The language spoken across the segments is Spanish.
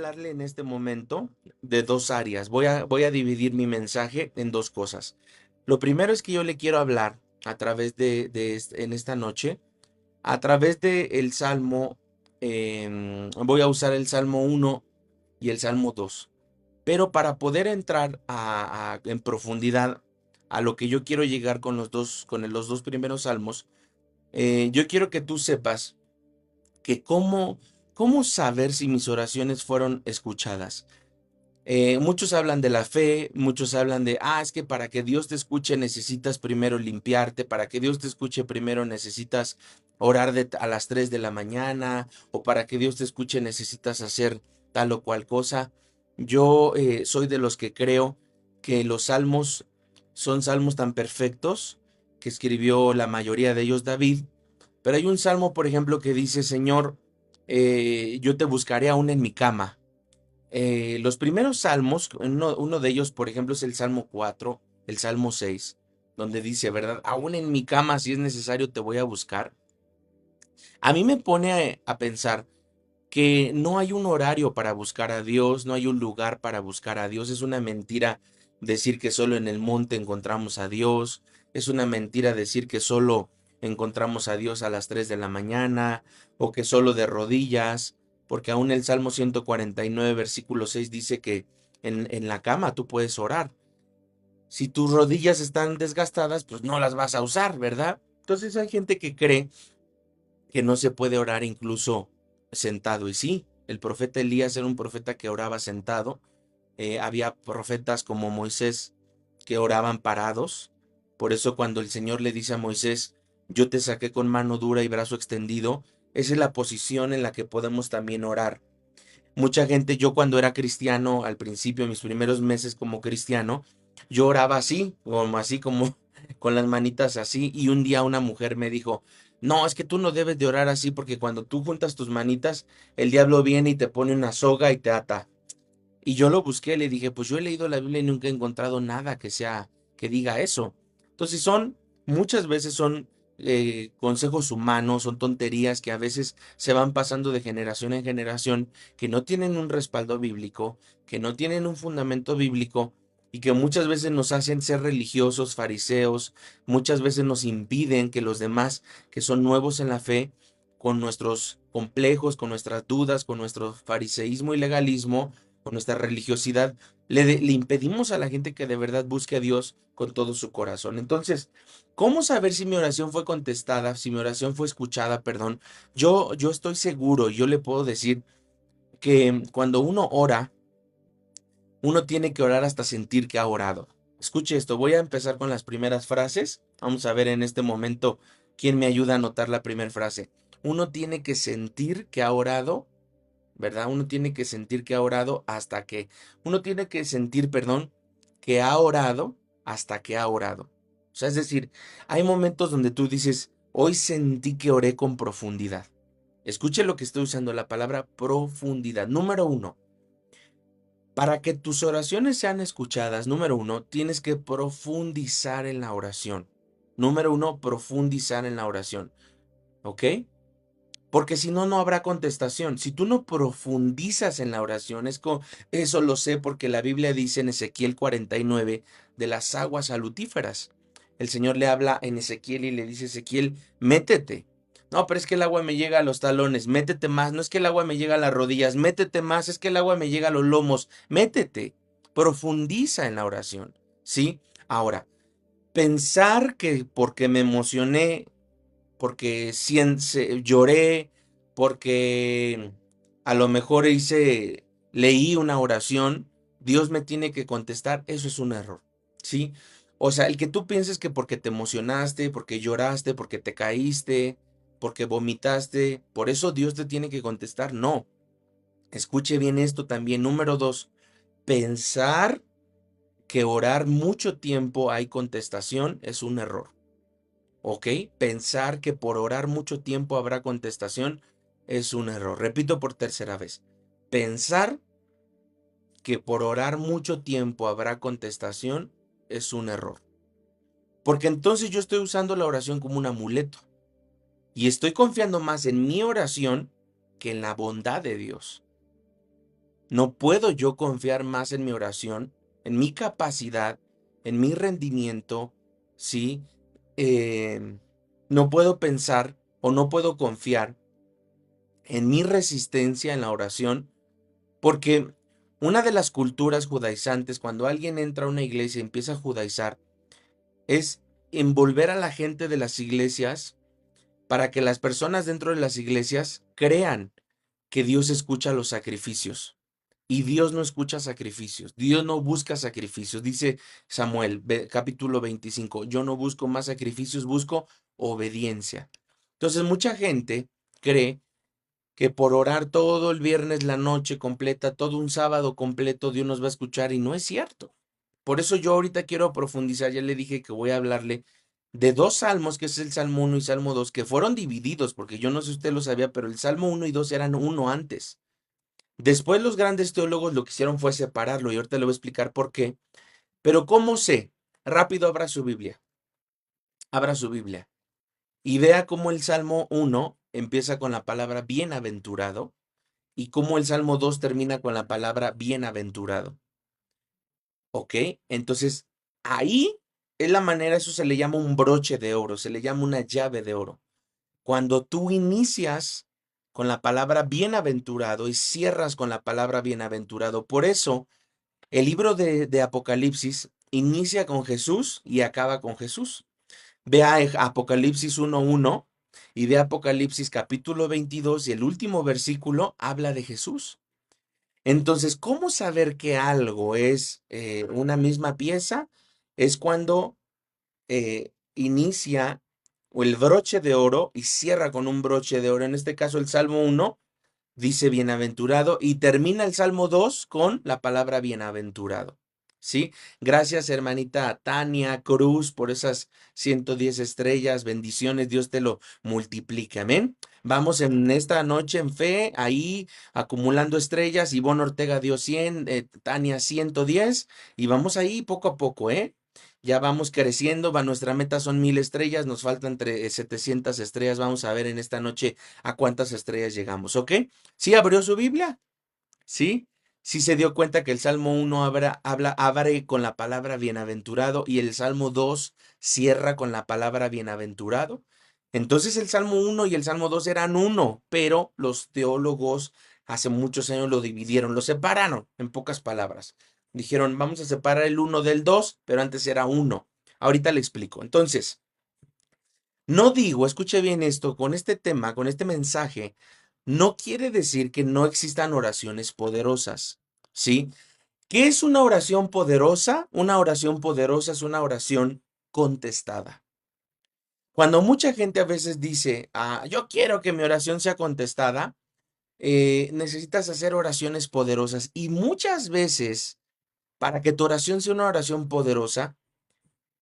hablarle en este momento de dos áreas. Voy a dividir mi mensaje en dos cosas. Lo primero es que yo le quiero hablar a través en esta noche, a través del Salmo, voy a usar el Salmo 1 y el Salmo 2. Pero para poder entrar en profundidad a lo que yo quiero llegar con los dos primeros salmos, yo quiero que tú sepas que cómo saber si mis oraciones fueron escuchadas. Muchos hablan de la fe, muchos hablan de, es que para que Dios te escuche necesitas primero limpiarte, para que Dios te escuche primero necesitas orar a las 3 de la mañana, o para que Dios te escuche necesitas hacer tal o cual cosa. Yo soy de los que creo que los salmos son salmos tan perfectos que escribió la mayoría de ellos David, pero hay un salmo, por ejemplo, que dice, Señor, yo te buscaré aún en mi cama. Los primeros salmos, uno de ellos, por ejemplo, es el Salmo 4, el Salmo 6, donde dice, ¿verdad? Aún en mi cama, si es necesario, te voy a buscar. A mí me pone a pensar que no hay un horario para buscar a Dios, no hay un lugar para buscar a Dios. Es una mentira decir que solo en el monte encontramos a Dios. Es una mentira decir que solo encontramos a Dios a las 3 de la mañana o que solo de rodillas, porque aún el Salmo 149, versículo 6 dice que en la cama tú puedes orar. Si tus rodillas están desgastadas, pues no las vas a usar, ¿verdad? Entonces hay gente que cree que no se puede orar incluso sentado. Y sí, el profeta Elías era un profeta que oraba sentado. Había profetas como Moisés que oraban parados. Por eso cuando el Señor le dice a Moisés, yo te saqué con mano dura y brazo extendido, esa es la posición en la que podemos también orar. Mucha gente, yo cuando era cristiano, al principio, mis primeros meses como cristiano, yo oraba así como con las manitas así, y un día una mujer me dijo, no, es que tú no debes de orar así porque cuando tú juntas tus manitas, el diablo viene y te pone una soga y te ata. Y yo lo busqué, le dije, pues yo he leído la Biblia y nunca he encontrado nada que diga eso. Entonces muchas veces son consejos humanos, son tonterías que a veces se van pasando de generación en generación, que no tienen un respaldo bíblico, que no tienen un fundamento bíblico y que muchas veces nos hacen ser religiosos, fariseos, muchas veces nos impiden que los demás que son nuevos en la fe, con nuestros complejos, con nuestras dudas, con nuestro fariseísmo y legalismo, con nuestra religiosidad, le impedimos a la gente que de verdad busque a Dios con todo su corazón. Entonces, ¿cómo saber si mi oración fue contestada, si mi oración fue escuchada, perdón? Yo estoy seguro, yo le puedo decir que cuando uno ora, uno tiene que orar hasta sentir que ha orado. Escuche esto, voy a empezar con las primeras frases. Vamos a ver en este momento quién me ayuda a anotar la primera frase. Uno tiene que sentir que ha orado, ¿verdad? Uno tiene que sentir que ha orado uno tiene que sentir, perdón, que ha orado hasta que ha orado. O sea, es decir, hay momentos donde tú dices, hoy sentí que oré con profundidad. Escuche lo que estoy usando, la palabra profundidad. Número uno, para que tus oraciones sean escuchadas, número uno, tienes que profundizar en la oración. Número uno, profundizar en la oración. ¿Ok? Porque si no, no habrá contestación. Si tú no profundizas en la oración, eso lo sé porque la Biblia dice en Ezequiel 49 de las aguas salutíferas. El Señor le habla en Ezequiel y le dice, Ezequiel, métete. No, pero es que el agua me llega a los talones, métete más. No es que el agua me llega a las rodillas, métete más. Es que el agua me llega a los lomos, métete. Profundiza en la oración. ¿Sí? Ahora, pensar que porque me emocioné porque lloré, porque a lo mejor leí una oración, Dios me tiene que contestar, eso es un error, ¿sí? O sea, el que tú pienses que porque te emocionaste, porque lloraste, porque te caíste, porque vomitaste, por eso Dios te tiene que contestar, no. Escuche bien esto también. Número dos, pensar que orar mucho tiempo hay contestación es un error. ¿Ok? Pensar que por orar mucho tiempo habrá contestación es un error. Repito por tercera vez. Pensar que por orar mucho tiempo habrá contestación es un error. Porque entonces yo estoy usando la oración como un amuleto. Y estoy confiando más en mi oración que en la bondad de Dios. No puedo yo confiar más en mi oración, en mi capacidad, en mi rendimiento, ¿sí? No puedo pensar o no puedo confiar en mi resistencia en la oración, porque una de las culturas judaizantes, cuando alguien entra a una iglesia y empieza a judaizar, es envolver a la gente de las iglesias para que las personas dentro de las iglesias crean que Dios escucha los sacrificios. Y Dios no escucha sacrificios, Dios no busca sacrificios. Dice Samuel, capítulo 25, yo no busco más sacrificios, busco obediencia. Entonces mucha gente cree que por orar todo el viernes, la noche completa, todo un sábado completo, Dios nos va a escuchar y no es cierto. Por eso yo ahorita quiero profundizar, ya le dije que voy a hablarle de dos salmos, que es el Salmo 1 y Salmo 2, que fueron divididos, porque yo no sé si usted lo sabía, pero el Salmo 1 y 2 eran uno antes. Después los grandes teólogos lo que hicieron fue separarlo y ahorita le voy a explicar por qué. Pero ¿cómo sé? Rápido abra su Biblia y vea cómo el Salmo 1 empieza con la palabra bienaventurado y cómo el Salmo 2 termina con la palabra bienaventurado. ¿Ok? Entonces, ahí es la manera, eso se le llama un broche de oro, se le llama una llave de oro. Cuando tú inicias con la palabra bienaventurado y cierras con la palabra bienaventurado. Por eso, el libro de Apocalipsis inicia con Jesús y acaba con Jesús. Ve a Apocalipsis 1:1 y ve a Apocalipsis capítulo 22 y el último versículo habla de Jesús. Entonces, ¿cómo saber que algo es una misma pieza? Es cuando inicia o el broche de oro y cierra con un broche de oro. En este caso, el Salmo 1 dice bienaventurado y termina el Salmo 2 con la palabra bienaventurado. ¿Sí? Gracias, hermanita Tania Cruz, por esas 110 estrellas. Bendiciones, Dios te lo multiplique. Amén. Vamos en esta noche en fe, ahí acumulando estrellas. Ivonne Ortega dio 100, Tania 110, y vamos ahí poco a poco, ¿eh? Ya vamos creciendo, nuestra meta son 1000 estrellas, nos faltan entre 700 estrellas. Vamos a ver en esta noche a cuántas estrellas llegamos, ¿ok? ¿Sí abrió su Biblia? ¿Sí? Sí se dio cuenta que el Salmo 1 abre con la palabra bienaventurado y el Salmo 2 cierra con la palabra bienaventurado. Entonces el Salmo 1 y el Salmo 2 eran uno, pero los teólogos hace muchos años lo dividieron, lo separaron, en pocas palabras. Dijeron, vamos a separar el 1 del 2, pero antes era uno. Ahorita le explico. Entonces, no digo, escuche bien esto, con este tema, con este mensaje, no quiere decir que no existan oraciones poderosas, ¿sí? ¿Qué es una oración poderosa? Una oración poderosa es una oración contestada. Cuando mucha gente a veces dice, yo quiero que mi oración sea contestada, necesitas hacer oraciones poderosas y muchas veces, para que tu oración sea una oración poderosa,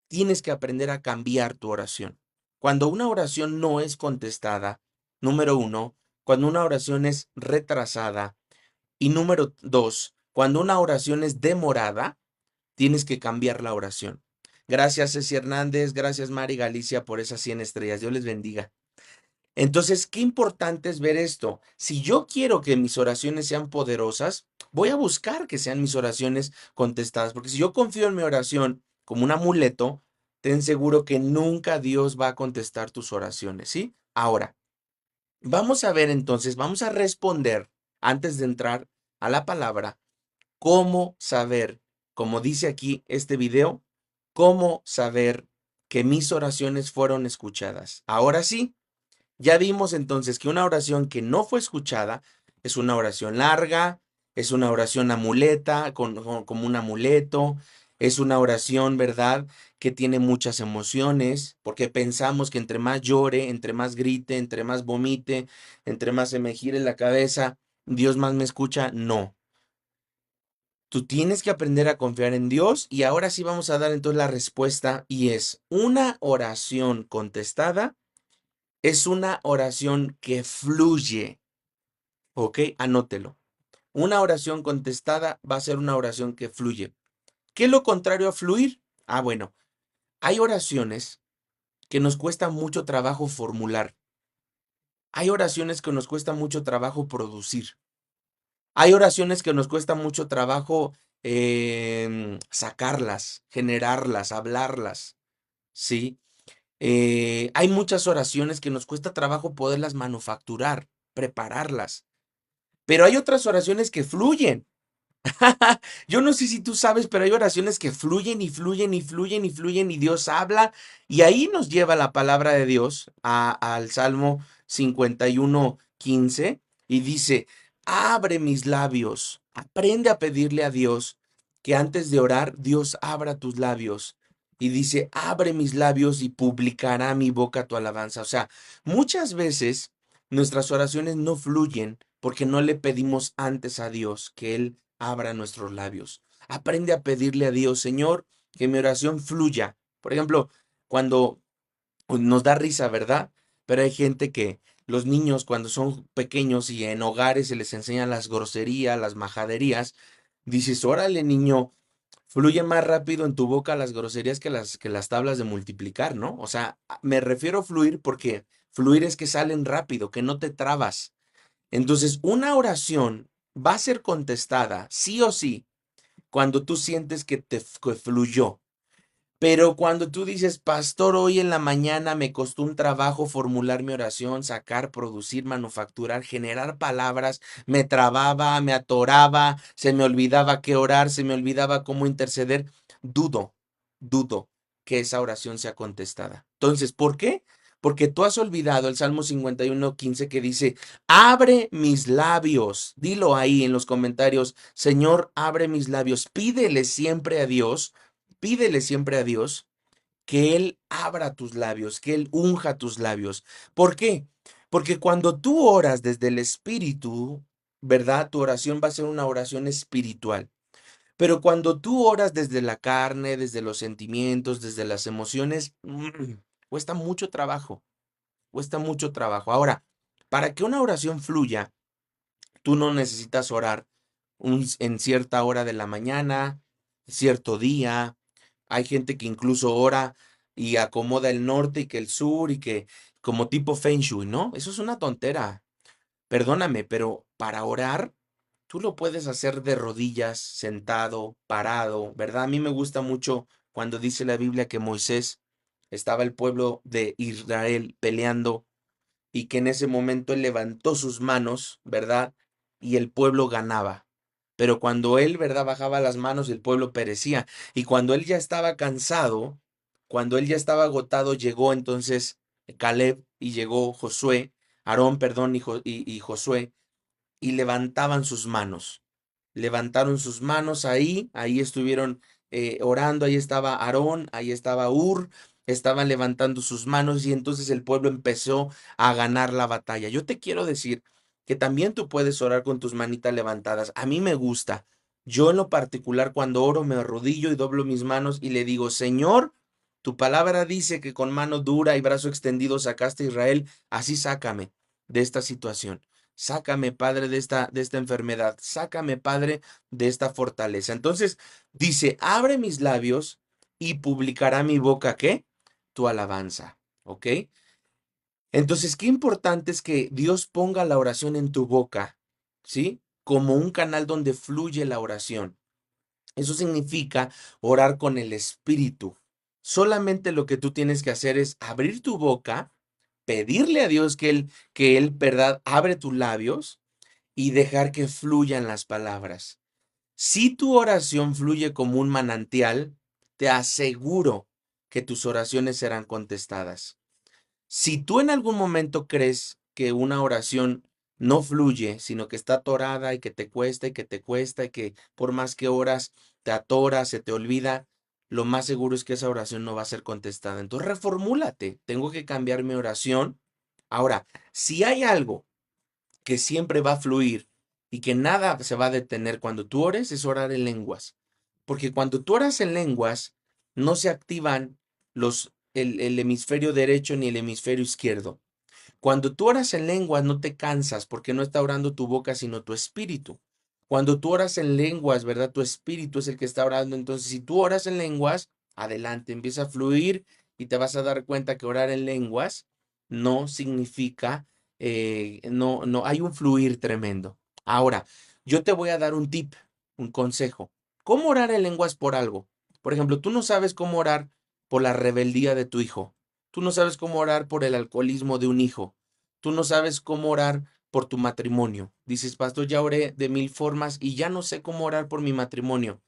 tienes que aprender a cambiar tu oración. Cuando una oración no es contestada, número uno, cuando una oración es retrasada y número dos, cuando una oración es demorada, tienes que cambiar la oración. Gracias, Ceci Hernández, gracias, Mari Galicia, por esas 100 estrellas. Dios les bendiga. Entonces, qué importante es ver esto. Si yo quiero que mis oraciones sean poderosas, voy a buscar que sean mis oraciones contestadas, porque si yo confío en mi oración como un amuleto, ten seguro que nunca Dios va a contestar tus oraciones, ¿sí? Ahora, vamos a ver entonces, vamos a responder antes de entrar a la palabra, cómo saber, como dice aquí este video, cómo saber que mis oraciones fueron escuchadas. Ahora sí. Ya vimos entonces que una oración que no fue escuchada es una oración larga, es una oración amuleta, como un amuleto, es una oración, ¿verdad?, que tiene muchas emociones, porque pensamos que entre más llore, entre más grite, entre más vomite, entre más se me gire la cabeza, Dios más me escucha. No. Tú tienes que aprender a confiar en Dios y ahora sí vamos a dar entonces la respuesta y es una oración contestada es una oración que fluye, ¿ok? Anótelo. Una oración contestada va a ser una oración que fluye. ¿Qué es lo contrario a fluir? Bueno, hay oraciones que nos cuesta mucho trabajo formular. Hay oraciones que nos cuesta mucho trabajo producir. Hay oraciones que nos cuesta mucho trabajo sacarlas, generarlas, hablarlas, ¿sí? Hay muchas oraciones que nos cuesta trabajo poderlas manufacturar, prepararlas, pero hay otras oraciones que fluyen. Yo no sé si tú sabes, pero hay oraciones que fluyen y fluyen y fluyen y fluyen y Dios habla y ahí nos lleva la palabra de Dios al Salmo 51:15 y dice, abre mis labios, aprende a pedirle a Dios que antes de orar, Dios abra tus labios. Y dice, abre mis labios y publicará mi boca tu alabanza. O sea, muchas veces nuestras oraciones no fluyen porque no le pedimos antes a Dios que Él abra nuestros labios. Aprende a pedirle a Dios, Señor, que mi oración fluya. Por ejemplo, cuando nos da risa, ¿verdad? Pero hay gente que los niños cuando son pequeños y en hogares se les enseñan las groserías, las majaderías, dices, órale, niño, fluye más rápido en tu boca las groserías que las tablas de multiplicar, ¿no? O sea, me refiero a fluir porque fluir es que salen rápido, que no te trabas. Entonces, una oración va a ser contestada, sí o sí, cuando tú sientes que fluyó. Pero cuando tú dices, pastor, hoy en la mañana me costó un trabajo formular mi oración, sacar, producir, manufacturar, generar palabras, me trababa, me atoraba, se me olvidaba qué orar, se me olvidaba cómo interceder, dudo que esa oración sea contestada. Entonces, ¿por qué? Porque tú has olvidado el Salmo 51:15 que dice, abre mis labios. Dilo ahí en los comentarios, Señor, abre mis labios. Pídele siempre a Dios que Él abra tus labios, que Él unja tus labios. ¿Por qué? Porque cuando tú oras desde el Espíritu, ¿verdad? Tu oración va a ser una oración espiritual. Pero cuando tú oras desde la carne, desde los sentimientos, desde las emociones, cuesta mucho trabajo, cuesta mucho trabajo. Ahora, para que una oración fluya, tú no necesitas orar en cierta hora de la mañana, cierto día. Hay gente que incluso ora y acomoda el norte y que el sur y que como tipo Feng Shui, ¿no? Eso es una tontera. Perdóname, pero para orar, tú lo puedes hacer de rodillas, sentado, parado, ¿verdad? A mí me gusta mucho cuando dice la Biblia que Moisés estaba el pueblo de Israel peleando y que en ese momento él levantó sus manos, ¿verdad? Y el pueblo ganaba. Pero cuando él, ¿verdad? Bajaba las manos, el pueblo perecía. Y cuando él ya estaba cansado, cuando él ya estaba agotado, llegó entonces Caleb y llegó Josué, Aarón, perdón, y Josué, y levantaban sus manos. Levantaron sus manos ahí estuvieron orando, ahí estaba Aarón, ahí estaba estaban levantando sus manos y entonces el pueblo empezó a ganar la batalla. Yo te quiero decir que también tú puedes orar con tus manitas levantadas. A mí me gusta. Yo en lo particular cuando oro me arrodillo y doblo mis manos y le digo, Señor, tu palabra dice que con mano dura y brazo extendido sacaste a Israel, así sácame de esta situación. Sácame, Padre, de esta enfermedad. Sácame, Padre, de esta fortaleza. Entonces dice, abre mis labios y publicará mi boca, ¿qué? Tu alabanza. ¿Ok? Entonces, qué importante es que Dios ponga la oración en tu boca, ¿sí? Como un canal donde fluye la oración. Eso significa orar con el Espíritu. Solamente lo que tú tienes que hacer es abrir tu boca, pedirle a Dios que Él, ¿verdad?, abre tus labios y dejar que fluyan las palabras. Si tu oración fluye como un manantial, te aseguro que tus oraciones serán contestadas. Si tú en algún momento crees que una oración no fluye, sino que está atorada y que te cuesta y que te cuesta y que por más que oras te atoras, se te olvida, lo más seguro es que esa oración no va a ser contestada. Entonces reformúlate, tengo que cambiar mi oración. Ahora, si hay algo que siempre va a fluir y que nada se va a detener cuando tú ores, es orar en lenguas. Porque cuando tú oras en lenguas, no se activan el hemisferio derecho ni el hemisferio izquierdo. Cuando tú oras en lenguas, no te cansas porque no está orando tu boca, sino tu espíritu. Cuando tú oras en lenguas, ¿verdad? Tu espíritu es el que está orando. Entonces, si tú oras en lenguas, adelante, empieza a fluir y te vas a dar cuenta que orar en lenguas no significa, no hay un fluir tremendo. Ahora, Yo te voy a dar un tip, un consejo. ¿Cómo orar en lenguas por algo? Por ejemplo, tú no sabes cómo orar por la rebeldía de tu hijo. Tú no sabes cómo orar por el alcoholismo de un hijo. Tú no sabes cómo orar por tu matrimonio. Dices, pastor, ya oré de 1000 formas y ya no sé cómo orar por mi matrimonio.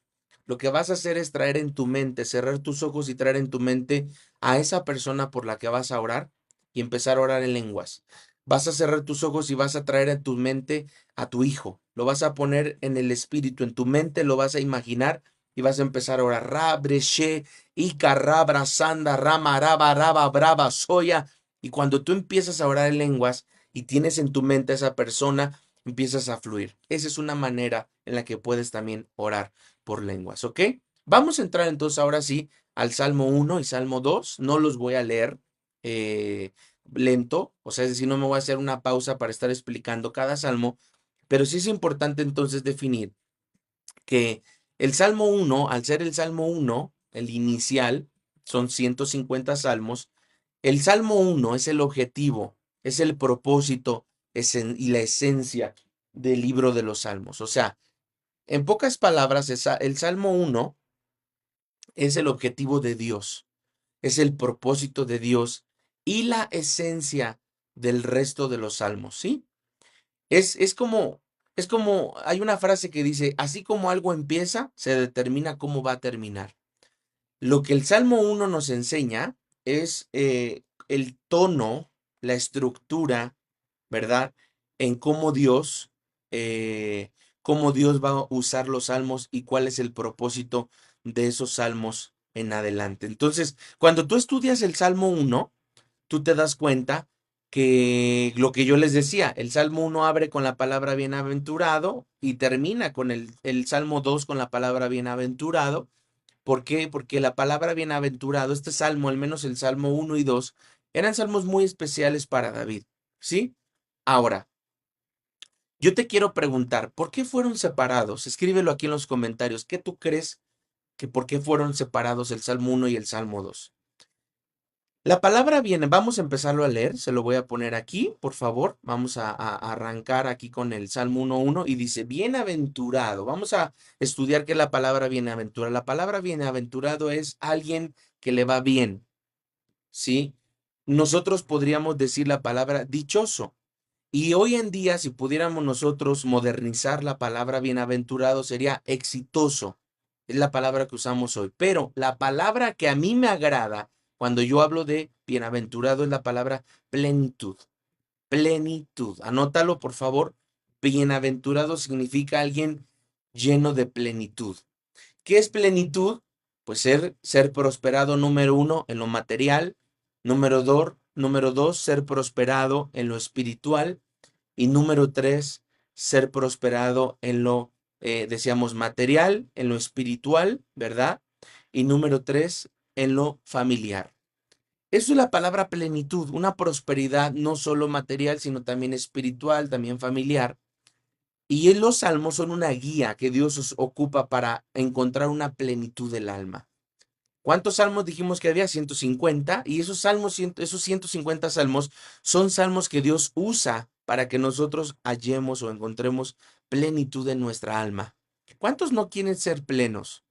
Lo que vas a hacer es traer en tu mente, cerrar tus ojos y traer en tu mente a esa persona por la que vas a orar y empezar a orar en lenguas. Vas a cerrar tus ojos y vas a traer en tu mente a tu hijo. Lo vas a poner en el espíritu, en tu mente lo vas a imaginar y vas a empezar a orar. Ra, breshe, ika, ra, brasanda, rama, raba, raba, brava, soya. Y cuando tú empiezas a orar en lenguas y tienes en tu mente a esa persona, empiezas a fluir. Esa es una manera en la que puedes también orar por lenguas, ¿ok? Vamos a entrar entonces ahora sí al Salmo 1 y Salmo 2. No los voy a leer eh, lento, o sea, es decir, no me voy a hacer una pausa para estar explicando cada salmo, pero sí es importante entonces definir que el Salmo 1, al ser el Salmo 1, el inicial, son 150 salmos, el Salmo 1 es el objetivo, es el propósito y la esencia del libro de los salmos. O sea, en pocas palabras, el Salmo 1 es el objetivo de Dios, es el propósito de Dios y la esencia del resto de los salmos, ¿sí? Es como, hay una frase que dice, así como algo empieza, se determina cómo va a terminar. Lo que el Salmo 1 nos enseña es el tono, la estructura, ¿verdad? En cómo Dios va a usar los salmos y cuál es el propósito de esos salmos en adelante. Entonces, cuando tú estudias el Salmo 1, tú te das cuenta que lo que yo les decía, el Salmo 1 abre con la palabra bienaventurado y termina con el Salmo 2 con la palabra bienaventurado. ¿Por qué? Porque la palabra bienaventurado, este salmo, al menos el Salmo 1 y 2, eran salmos muy especiales para David, ¿sí? Ahora, yo te quiero preguntar, ¿por qué fueron separados? Escríbelo aquí en los comentarios. ¿Qué tú crees que por qué fueron separados el Salmo 1 y el Salmo 2? La palabra viene, vamos a empezarlo a leer, se lo voy a poner aquí, por favor. Vamos a arrancar aquí con el Salmo 1:1 y dice, bienaventurado. Vamos a estudiar qué es la palabra bienaventurado. La palabra bienaventurado es alguien que le va bien, ¿sí? Nosotros podríamos decir la palabra dichoso. Y hoy en día, si pudiéramos nosotros modernizar la palabra bienaventurado, sería exitoso. Es la palabra que usamos hoy. Pero la palabra que a mí me agrada cuando yo hablo de bienaventurado es la palabra plenitud. Plenitud. Anótalo, por favor. Bienaventurado significa alguien lleno de plenitud. ¿Qué es plenitud? Pues ser prosperado, número uno, en lo material. Número dos, ser prosperado en lo espiritual. Y número tres, ser prosperado en lo, decíamos, material, en lo espiritual, ¿verdad? Y número tres, en lo familiar. Eso es la palabra plenitud, una prosperidad no solo material, sino también espiritual, también familiar. Y en los salmos son una guía que Dios os ocupa para encontrar una plenitud del alma. ¿Cuántos salmos dijimos que había? 150. Y esos salmos, esos 150 salmos son salmos que Dios usa para que nosotros hallemos o encontremos plenitud en nuestra alma. ¿Cuántos no quieren ser plenos?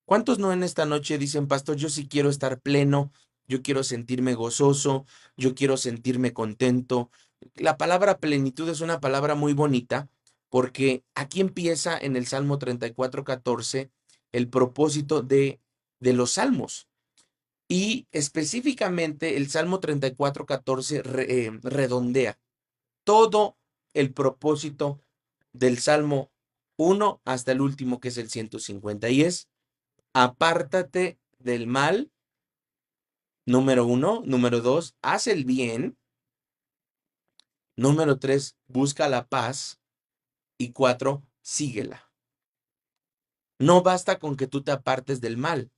¿Cuántos no en esta noche dicen, pastor, yo sí quiero estar pleno, yo quiero sentirme gozoso, yo quiero sentirme contento? La palabra plenitud es una palabra muy bonita porque aquí empieza en el Salmo 34:14 el propósito de los salmos. Y específicamente el Salmo 34:14 redondea todo el propósito del Salmo 1 hasta el último que es el 150 y es apártate del mal, número uno, número dos, haz el bien, número tres, busca la paz y cuatro, síguela. No basta con que tú te apartes del mal,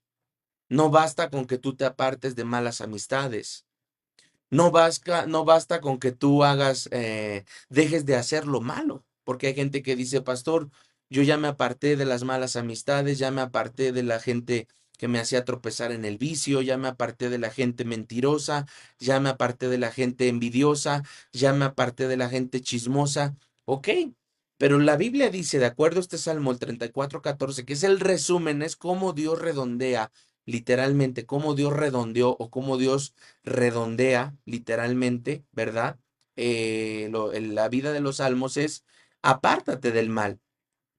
no basta con que tú te apartes de malas amistades, no basta con que tú dejes de hacer lo malo, porque hay gente que dice, pastor, yo ya me aparté de las malas amistades, ya me aparté de la gente que me hacía tropezar en el vicio, ya me aparté de la gente mentirosa, ya me aparté de la gente envidiosa, ya me aparté de la gente chismosa. Ok, Pero la Biblia dice, de acuerdo a este Salmo, el 34:14, que es el resumen, es cómo Dios redondea, literalmente, cómo Dios redondeó o cómo Dios redondea, literalmente, ¿verdad? La vida de los salmos es, apártate del mal,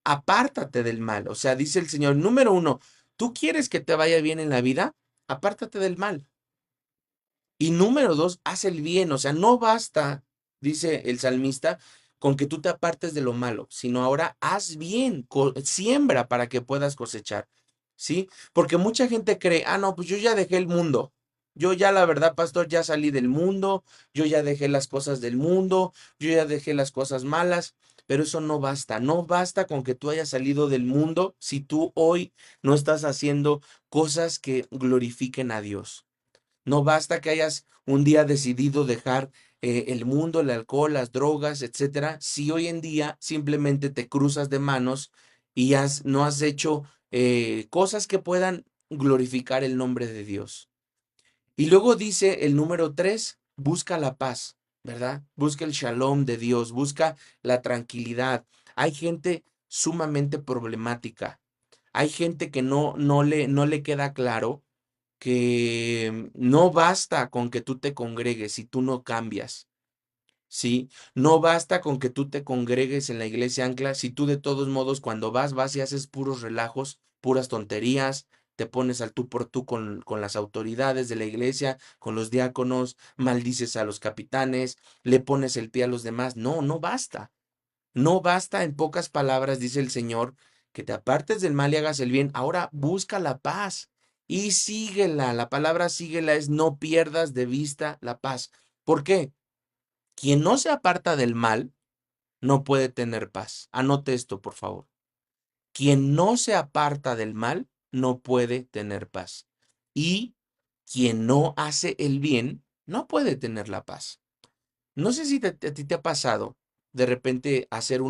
apártate del mal. O sea, dice el Señor, número uno, ¿tú quieres que te vaya bien en la vida? Apártate del mal. Y número dos, haz el bien. O sea, no basta, dice el salmista, con que tú te apartes de lo malo, sino ahora haz bien, siembra para que puedas cosechar. ¿Sí? Porque mucha gente cree, ah, no, pues yo ya dejé el mundo. Yo ya, la verdad, pastor, ya salí del mundo, yo ya dejé las cosas del mundo, yo ya dejé las cosas malas, pero eso no basta. No basta con que tú hayas salido del mundo si tú hoy no estás haciendo cosas que glorifiquen a Dios. No basta que hayas un día decidido dejar el mundo, el alcohol, las drogas, etcétera, si hoy en día simplemente te cruzas de manos y no has hecho cosas que puedan glorificar el nombre de Dios. Y luego dice el número tres, busca la paz, ¿verdad? Busca el shalom de Dios, busca la tranquilidad. Hay gente sumamente problemática. Hay gente que no le queda claro que no basta con que tú te congregues si tú no cambias, ¿sí? No basta con que tú te congregues en la iglesia Ancla si tú de todos modos cuando vas y haces puros relajos, puras tonterías, te pones al tú por tú con las autoridades de la iglesia, con los diáconos, maldices a los capitanes, le pones el pie a los demás. No, no basta. No basta, en pocas palabras, dice el Señor, que te apartes del mal y hagas el bien. Ahora busca la paz y síguela. La palabra síguela es no pierdas de vista la paz. ¿Por qué? Quien no se aparta del mal no puede tener paz. Anote esto, por favor. Quien no se aparta del mal no puede tener paz. Y quien no hace el bien no puede tener la paz. No sé si a ti te ha pasado de repente hacer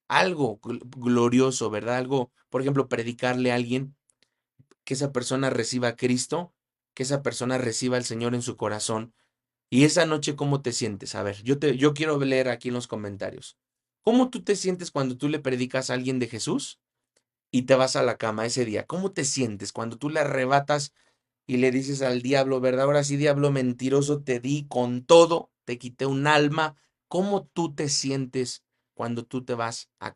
algo glorioso, ¿verdad? Algo, por ejemplo, predicarle a alguien, que esa persona reciba a Cristo, que esa persona reciba al Señor en su corazón. Y esa noche, ¿cómo te sientes? A ver, yo quiero leer aquí en los comentarios. ¿Cómo tú te sientes cuando tú le predicas a alguien de Jesús y te vas a la cama ese día? ¿Cómo te sientes cuando tú le arrebatas y le dices al diablo, ¿verdad? Ahora sí, diablo mentiroso, te di con todo, te quité un alma. ¿Cómo tú te sientes cuando tú te vas a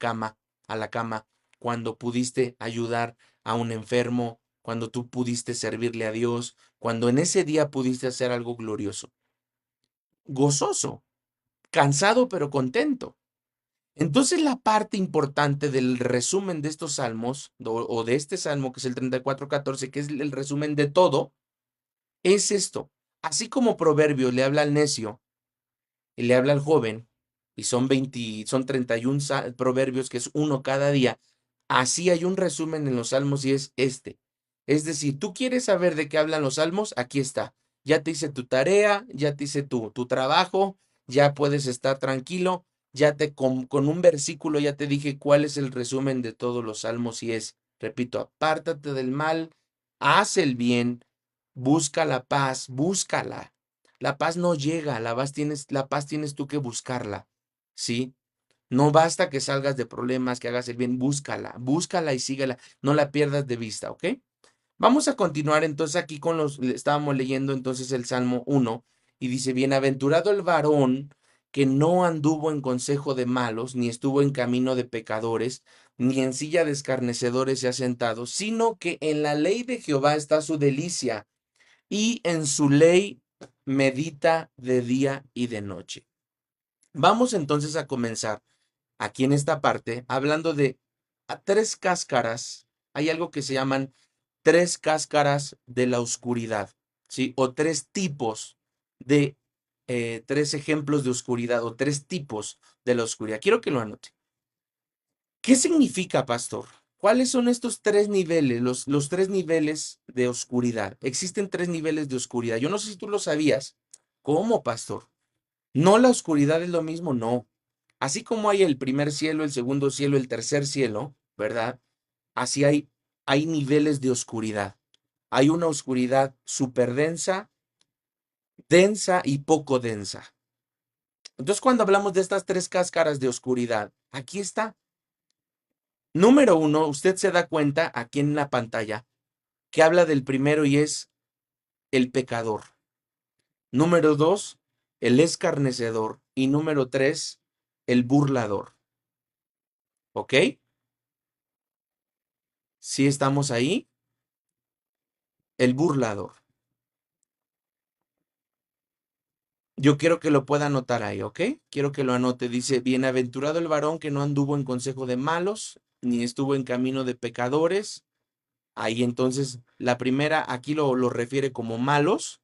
la cama, cuando pudiste ayudar a un enfermo, cuando tú pudiste servirle a Dios, cuando en ese día pudiste hacer algo glorioso? Gozoso, cansado pero contento. Entonces la parte importante del resumen de estos salmos, o de este salmo que es el 34:14, que es el resumen de todo, es esto. Así como Proverbios le habla al necio y le habla al joven, y son 31 proverbios, que es uno cada día, así hay un resumen en los salmos y es este. Es decir, tú quieres saber de qué hablan los salmos, aquí está. Ya te hice tu tarea, ya te hice tu trabajo, ya puedes estar tranquilo, ya con un versículo ya te dije cuál es el resumen de todos los salmos y es, repito, apártate del mal, haz el bien, busca la paz, búscala. La paz no llega, la paz tienes tú que buscarla, ¿sí? No basta que salgas de problemas, que hagas el bien, búscala, búscala y síguela, no la pierdas de vista, ¿ok? Vamos a continuar entonces aquí estábamos leyendo entonces el Salmo 1 y dice, bienaventurado el varón que no anduvo en consejo de malos, ni estuvo en camino de pecadores, ni en silla de escarnecedores se ha sentado, sino que en la ley de Jehová está su delicia y en su ley medita de día y de noche. Vamos entonces a comenzar aquí en esta parte hablando de tres cáscaras. Hay algo que se llaman tres cáscaras de la oscuridad, ¿sí? O tres tipos de, tres ejemplos de oscuridad o tres tipos de la oscuridad. Quiero que lo anote. ¿Qué significa, pastor? ¿Cuáles son estos tres niveles, los tres niveles de oscuridad? Existen tres niveles de oscuridad. Yo no sé si tú lo sabías. ¿Cómo, pastor? No, la oscuridad es lo mismo, no. Así como hay el primer cielo, el segundo cielo, el tercer cielo, ¿verdad? Así hay niveles de oscuridad. Hay una oscuridad súper densa, densa y poco densa. Entonces, cuando hablamos de estas tres cáscaras de oscuridad, Aquí está. Número uno, usted se da cuenta aquí en la pantalla que habla del primero y es el pecador. Número dos, el escarnecedor. Y número tres, el burlador. ¿Ok? Si estamos ahí, el burlador. Yo quiero que lo pueda anotar ahí, ¿ok? Quiero que lo anote. Dice, bienaventurado el varón que no anduvo en consejo de malos, ni estuvo en camino de pecadores. Ahí entonces, la primera aquí lo refiere como malos,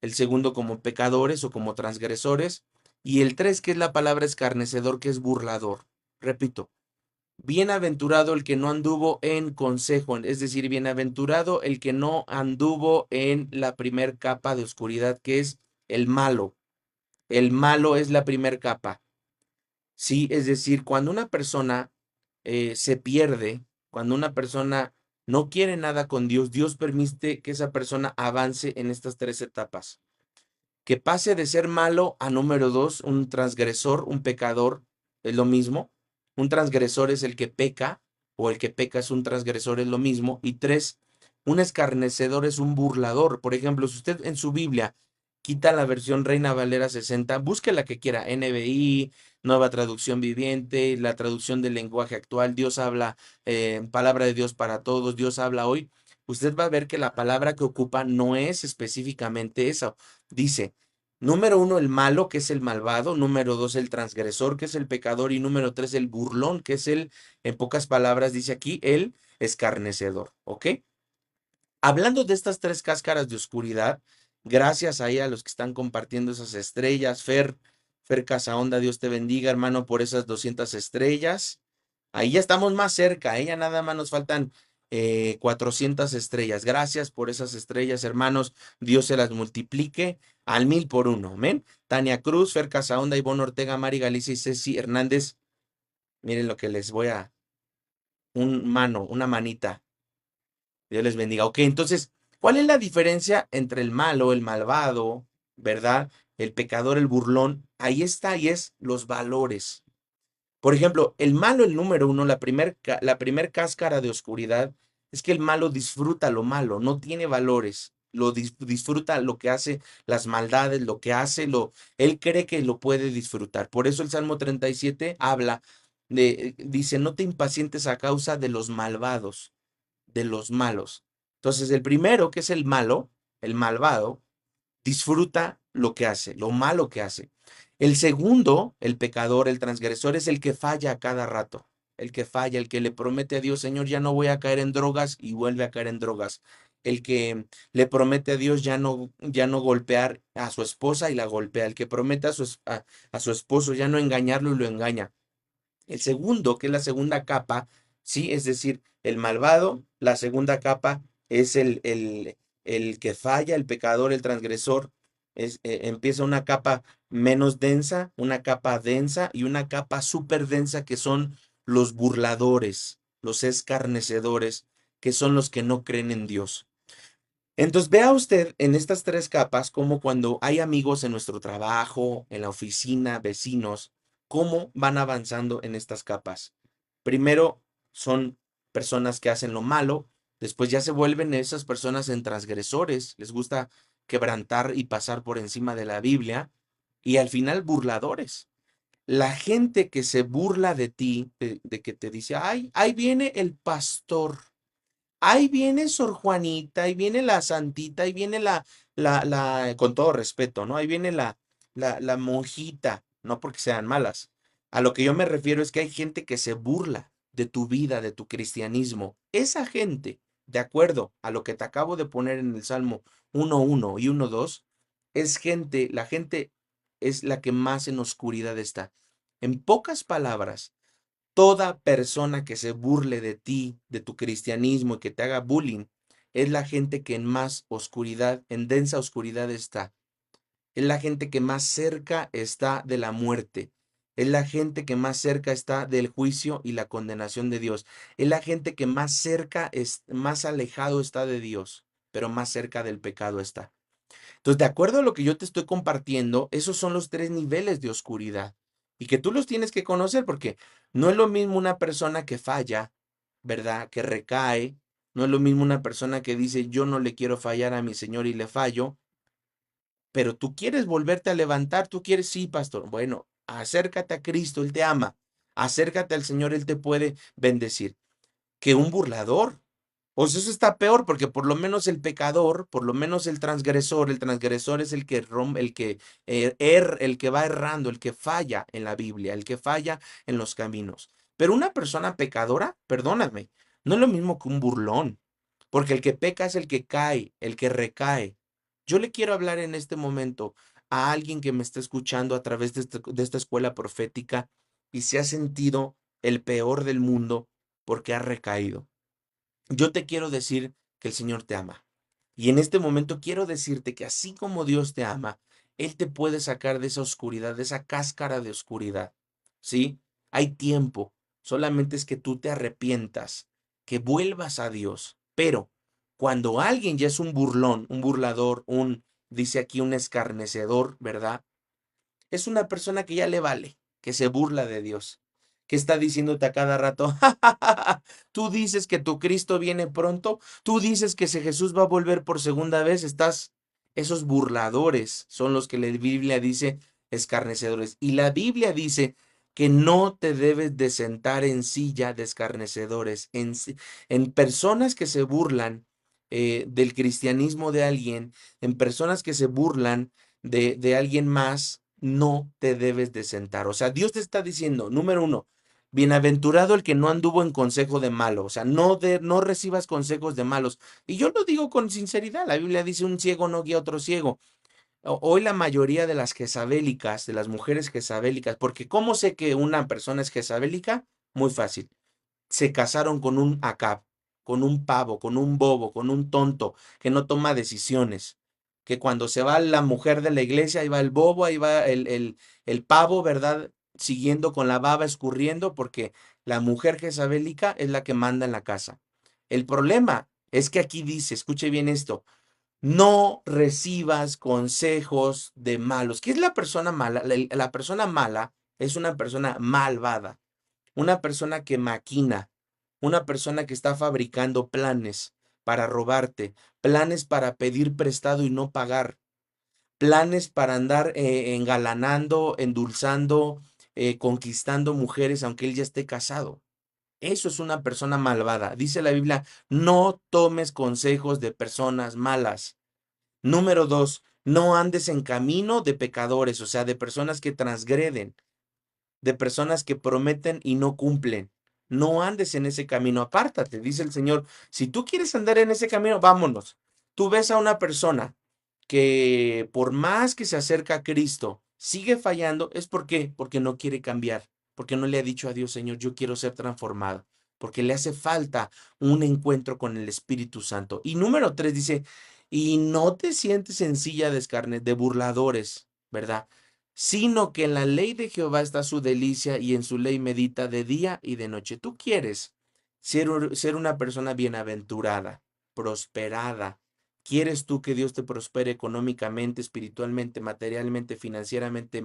el segundo como pecadores o como transgresores, y el tres, que es la palabra escarnecedor, que es burlador. Repito, bienaventurado el que no anduvo en consejo, es decir, bienaventurado el que no anduvo en la primer capa de oscuridad, que es el malo. El malo es la primer capa. Sí, es decir, cuando una persona se pierde, cuando una persona no quiere nada con Dios, Dios permite que esa persona avance en estas tres etapas. Que pase de ser malo a número dos, un transgresor, un pecador, es lo mismo. Un transgresor es el que peca, o el que peca es un transgresor, es lo mismo. Y tres, un escarnecedor es un burlador. Por ejemplo, si usted en su Biblia quita la versión Reina Valera 60, busque la que quiera, NBI, Nueva Traducción Viviente, la traducción del lenguaje actual, Dios habla, palabra de Dios para todos, Dios habla hoy. Usted va a ver que la palabra que ocupa no es específicamente esa. Dice, número uno, el malo, que es el malvado. Número dos, el transgresor, que es el pecador. Y número tres, el burlón, que es el, en pocas palabras, dice aquí, el escarnecedor. ¿Ok? Hablando de estas tres cáscaras de oscuridad, gracias ahí a los que están compartiendo esas estrellas. Fer Casaonda, Dios te bendiga, hermano, por esas 200 estrellas. Ahí ya estamos más cerca, ya nada más nos faltan 400 estrellas. Gracias por esas estrellas, hermanos. Dios se las multiplique al 1000 por 1. Amén. Tania Cruz, Fer Casaonda, Ivonne Ortega, Mari Galicia y Ceci Hernández. Miren lo que les voy a. Una manita. Dios les bendiga. Ok, entonces, ¿cuál es la diferencia entre el malo, el malvado, verdad? El pecador, el burlón. Ahí está, y es los valores. Por ejemplo, el malo, el número uno, la primer cáscara de oscuridad, es que el malo disfruta lo malo, no tiene valores, disfruta lo que hace, las maldades, lo que hace, él cree que lo puede disfrutar. Por eso el Salmo 37 habla dice, no te impacientes a causa de los malvados, de los malos. Entonces, el primero, que es el malo, el malvado, disfruta lo que hace, lo malo que hace. El segundo, el pecador, el transgresor, es el que falla a cada rato, el que falla, el que le promete a Dios, Señor, ya no voy a caer en drogas y vuelve a caer en drogas. El que le promete a Dios ya no golpear a su esposa y la golpea. El que promete a su esposo ya no engañarlo y lo engaña. El segundo, que es la segunda capa, sí, es decir, el malvado, la segunda capa es el que falla, el pecador, el transgresor. Empieza una capa menos densa, una capa densa y una capa súper densa, que son los burladores, los escarnecedores, que son los que no creen en Dios. Entonces, vea usted en estas tres capas como cuando hay amigos en nuestro trabajo, en la oficina, vecinos, cómo van avanzando en estas capas. Primero son personas que hacen lo malo, después ya se vuelven esas personas en transgresores, les gusta quebrantar y pasar por encima de la Biblia, y al final burladores. La gente que se burla de ti, de que te dice, ay, ahí viene el pastor. Ahí viene Sor Juanita, ahí viene la santita, ahí viene con todo respeto, ¿no? Ahí viene la monjita, no porque sean malas. A lo que yo me refiero es que hay gente que se burla de tu vida, de tu cristianismo. Esa gente, de acuerdo a lo que te acabo de poner en el Salmo 1:1 y 1:2, la gente es la que más en oscuridad está. En pocas palabras, toda persona que se burle de ti, de tu cristianismo y que te haga bullying, es la gente que en más oscuridad, en densa oscuridad está. Es la gente que más cerca está de la muerte. Es la gente que más cerca está del juicio y la condenación de Dios. Es la gente que más cerca, más alejado está de Dios, pero más cerca del pecado está. Entonces, de acuerdo a lo que yo te estoy compartiendo, esos son los tres niveles de oscuridad. y que tú los tienes que conocer porque no es lo mismo una persona que falla, ¿verdad? Que recae, no es lo mismo una persona que dice yo no le quiero fallar a mi Señor y le fallo, pero tú quieres volverte a levantar, tú quieres, sí, pastor. Bueno, acércate a Cristo, Él te ama. Acércate al Señor, Él te puede bendecir. Que un burlador. O sea, eso está peor porque por lo menos el pecador, por lo menos el transgresor es el que rompe, el que va errando, el que falla en la Biblia, el que falla en los caminos. Pero una persona pecadora, perdóname, no es lo mismo que un burlón, porque el que peca es el que cae, el que recae. Yo le quiero hablar en este momento a alguien que me está escuchando a través de esta escuela profética y se ha sentido el peor del mundo porque ha recaído. Yo te quiero decir que el Señor te ama. Y en este momento quiero decirte que así como Dios te ama, Él te puede sacar de esa oscuridad, de esa cáscara de oscuridad. ¿Sí? Hay tiempo. Solamente es que tú te arrepientas, que vuelvas a Dios. Pero cuando alguien ya es un burlón, un burlador, dice aquí, un escarnecedor, ¿verdad? Es una persona que ya le vale, que se burla de Dios, que está diciéndote a cada rato, "Ja, ja, ja, ja, tú dices que tu Cristo viene pronto, tú dices que si Jesús va a volver por segunda vez, esos burladores son los que la Biblia dice escarnecedores. Y la Biblia dice que no te debes de sentar en silla de escarnecedores, en personas que se burlan del cristianismo de alguien, en personas que se burlan de alguien más, no te debes de sentar. O sea, Dios te está diciendo, número uno, bienaventurado el que no anduvo en consejo de malo. O sea, no recibas consejos de malos. Y yo lo digo con sinceridad. La Biblia dice, un ciego no guía a otro ciego. Hoy la mayoría de las jezabélicas, de las mujeres jezabélicas, porque ¿cómo sé que una persona es jezabélica? Muy fácil, se casaron con un Acab, con un pavo, con un bobo, con un tonto que no toma decisiones. Que cuando se va la mujer de la iglesia, ahí va el bobo, ahí va el pavo, ¿verdad? Siguiendo con la baba escurriendo, porque la mujer jezabélica es la que manda en la casa. El problema es que aquí dice, escuche bien esto, no recibas consejos de malos. ¿Qué es la persona mala? La persona mala es una persona malvada, una persona que maquina, una persona que está fabricando planes para robarte, planes para pedir prestado y no pagar, planes para andar engalanando, endulzando, conquistando mujeres aunque él ya esté casado. Eso es una persona malvada. Dice la Biblia, no tomes consejos de personas malas. Número dos, no andes en camino de pecadores, o sea, de personas que transgreden, de personas que prometen y no cumplen. No andes en ese camino, apártate, dice el Señor. Si tú quieres andar en ese camino, vámonos. Tú ves a una persona que por más que se acerca a Cristo, sigue fallando, ¿es por qué? Porque no quiere cambiar, porque no le ha dicho a Dios, Señor, yo quiero ser transformado, porque le hace falta un encuentro con el Espíritu Santo. Y número tres dice, y no te sientes en silla de burladores, ¿verdad? Sino que en la ley de Jehová está su delicia y en su ley medita de día y de noche. Tú quieres ser una persona bienaventurada, prosperada. ¿Quieres tú que Dios te prospere económicamente, espiritualmente, materialmente, financieramente,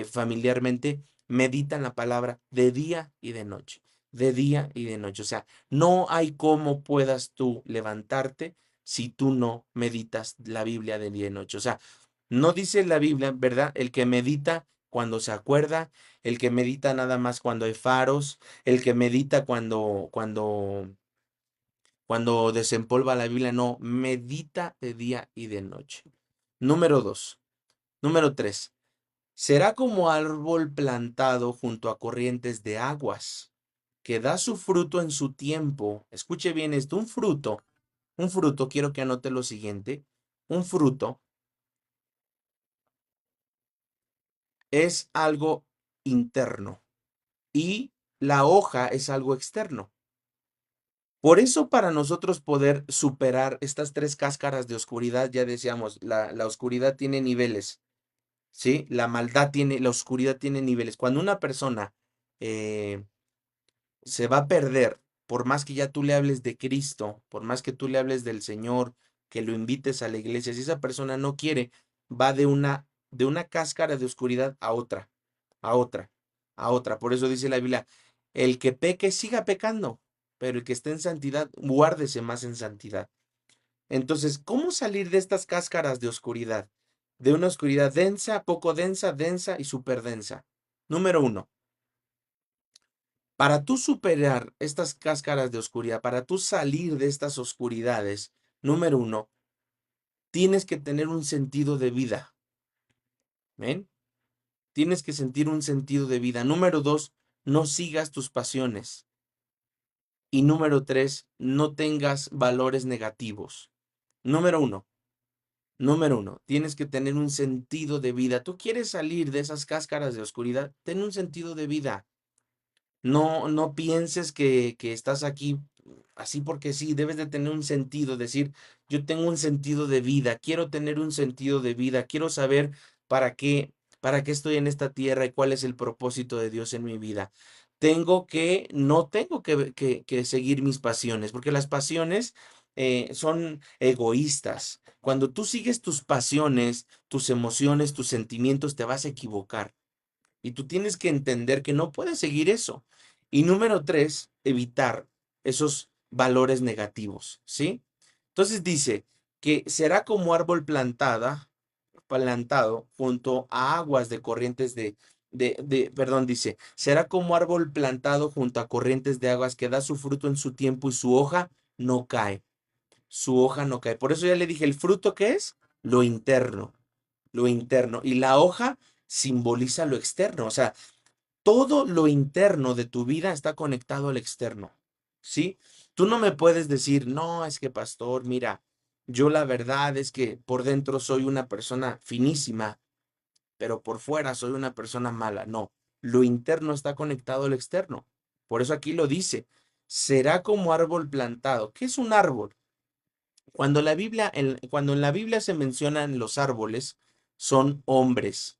familiarmente? Medita en la palabra de día y de noche, de día y de noche. O sea, no hay cómo puedas tú levantarte si tú no meditas la Biblia de día y noche. O sea, no dice la Biblia, ¿verdad? El que medita cuando se acuerda, el que medita nada más cuando hay faros, el que medita cuando desempolva la Biblia, no, medita de día y de noche. Número dos. Número tres. Será como árbol plantado junto a corrientes de aguas, que da su fruto en su tiempo. Escuche bien esto, quiero que anote lo siguiente, un fruto es algo interno y la hoja es algo externo. Por eso para nosotros poder superar estas tres cáscaras de oscuridad, ya decíamos, la oscuridad tiene niveles, ¿sí? La oscuridad tiene niveles. Cuando una persona eh, se va a perder, por más que ya tú le hables de Cristo, por más que tú le hables del Señor, que lo invites a la iglesia, si esa persona no quiere, va de una cáscara de oscuridad a otra, a otra. a otra. Por eso dice la Biblia, el que peque siga pecando, pero el que esté en santidad, guárdese más en santidad. Entonces, ¿cómo salir de estas cáscaras de oscuridad? De una oscuridad densa, poco densa, densa y súper densa. Número uno, para tú superar estas cáscaras de oscuridad, para tú salir de estas oscuridades, número uno, tienes que tener un sentido de vida. ¿Ven? Tienes que sentir un sentido de vida. Número dos, no sigas tus pasiones. Y número tres, no tengas valores negativos. Número uno, número uno, tienes que tener un sentido de vida. Tú quieres salir de esas cáscaras de oscuridad, ten un sentido de vida. No pienses que estás aquí así porque sí, debes de tener un sentido, decir, yo tengo un sentido de vida, quiero tener un sentido de vida, quiero saber para qué, para qué estoy en esta tierra y cuál es el propósito de Dios en mi vida. No tengo que seguir mis pasiones, porque las pasiones son egoístas. Cuando tú sigues tus pasiones, tus emociones, tus sentimientos, te vas a equivocar. Y tú tienes que entender que no puedes seguir eso. Y número tres, evitar esos valores negativos, ¿sí? Entonces dice que será como árbol plantado junto a aguas de corrientes perdón, dice, será como árbol plantado junto a corrientes de aguas que da su fruto en su tiempo y su hoja no cae. Su hoja no cae. Por eso ya le dije, el fruto ¿qué es? Lo interno, lo interno. Y la hoja simboliza lo externo. O sea, todo lo interno de tu vida está conectado al externo, ¿sí? Tú no me puedes decir, no, es que pastor, mira, yo la verdad es que por dentro soy una persona finísima, pero por fuera soy una persona mala. No, lo interno está conectado al externo. Por eso aquí lo dice, será como árbol plantado. ¿Qué es un árbol? Cuando en la Biblia se mencionan los árboles, son hombres.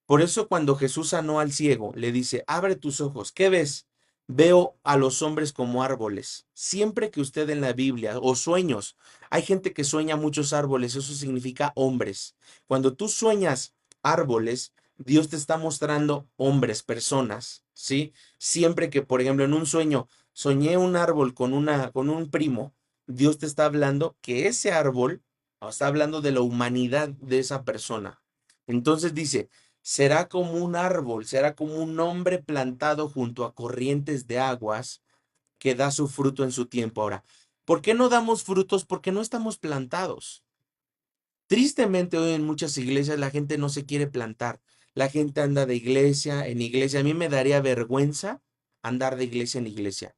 Por eso cuando Jesús sanó al ciego, le dice, abre tus ojos, ¿qué ves? Veo a los hombres como árboles. Siempre que usted en la Biblia, o sueños, hay gente que sueña muchos árboles, eso significa hombres. Cuando tú sueñas árboles, Dios te está mostrando hombres, personas, ¿sí? Siempre que, por ejemplo, en un sueño soñé un árbol con un primo, Dios te está hablando que ese árbol, está hablando de la humanidad de esa persona. Entonces dice, será como un árbol, será como un hombre plantado junto a corrientes de aguas que da su fruto en su tiempo. Ahora, ¿por qué no damos frutos? Porque no estamos plantados. Tristemente hoy en muchas iglesias la gente no se quiere plantar. La gente anda de iglesia en iglesia. A mí me daría vergüenza andar de iglesia en iglesia.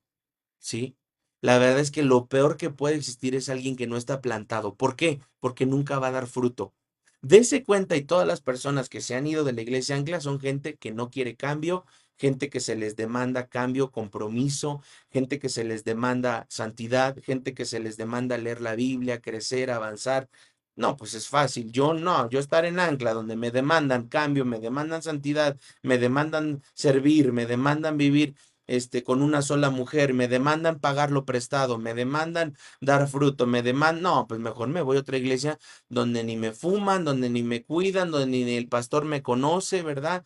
¿Sí? La verdad es que lo peor que puede existir es alguien que no está plantado. ¿Por qué? Porque nunca va a dar fruto. Dese cuenta y todas las personas que se han ido de la iglesia ancla son gente que no quiere cambio, gente que se les demanda cambio, compromiso, gente que se les demanda santidad, gente que se les demanda leer la Biblia, crecer, avanzar. No, pues es fácil. Yo no, yo estar en ancla donde me demandan cambio, me demandan santidad, me demandan servir, me demandan vivir con una sola mujer, me demandan pagar lo prestado, me demandan dar fruto, me demandan, no, pues mejor me voy a otra iglesia donde ni me fuman, donde ni me cuidan, donde ni el pastor me conoce, ¿verdad?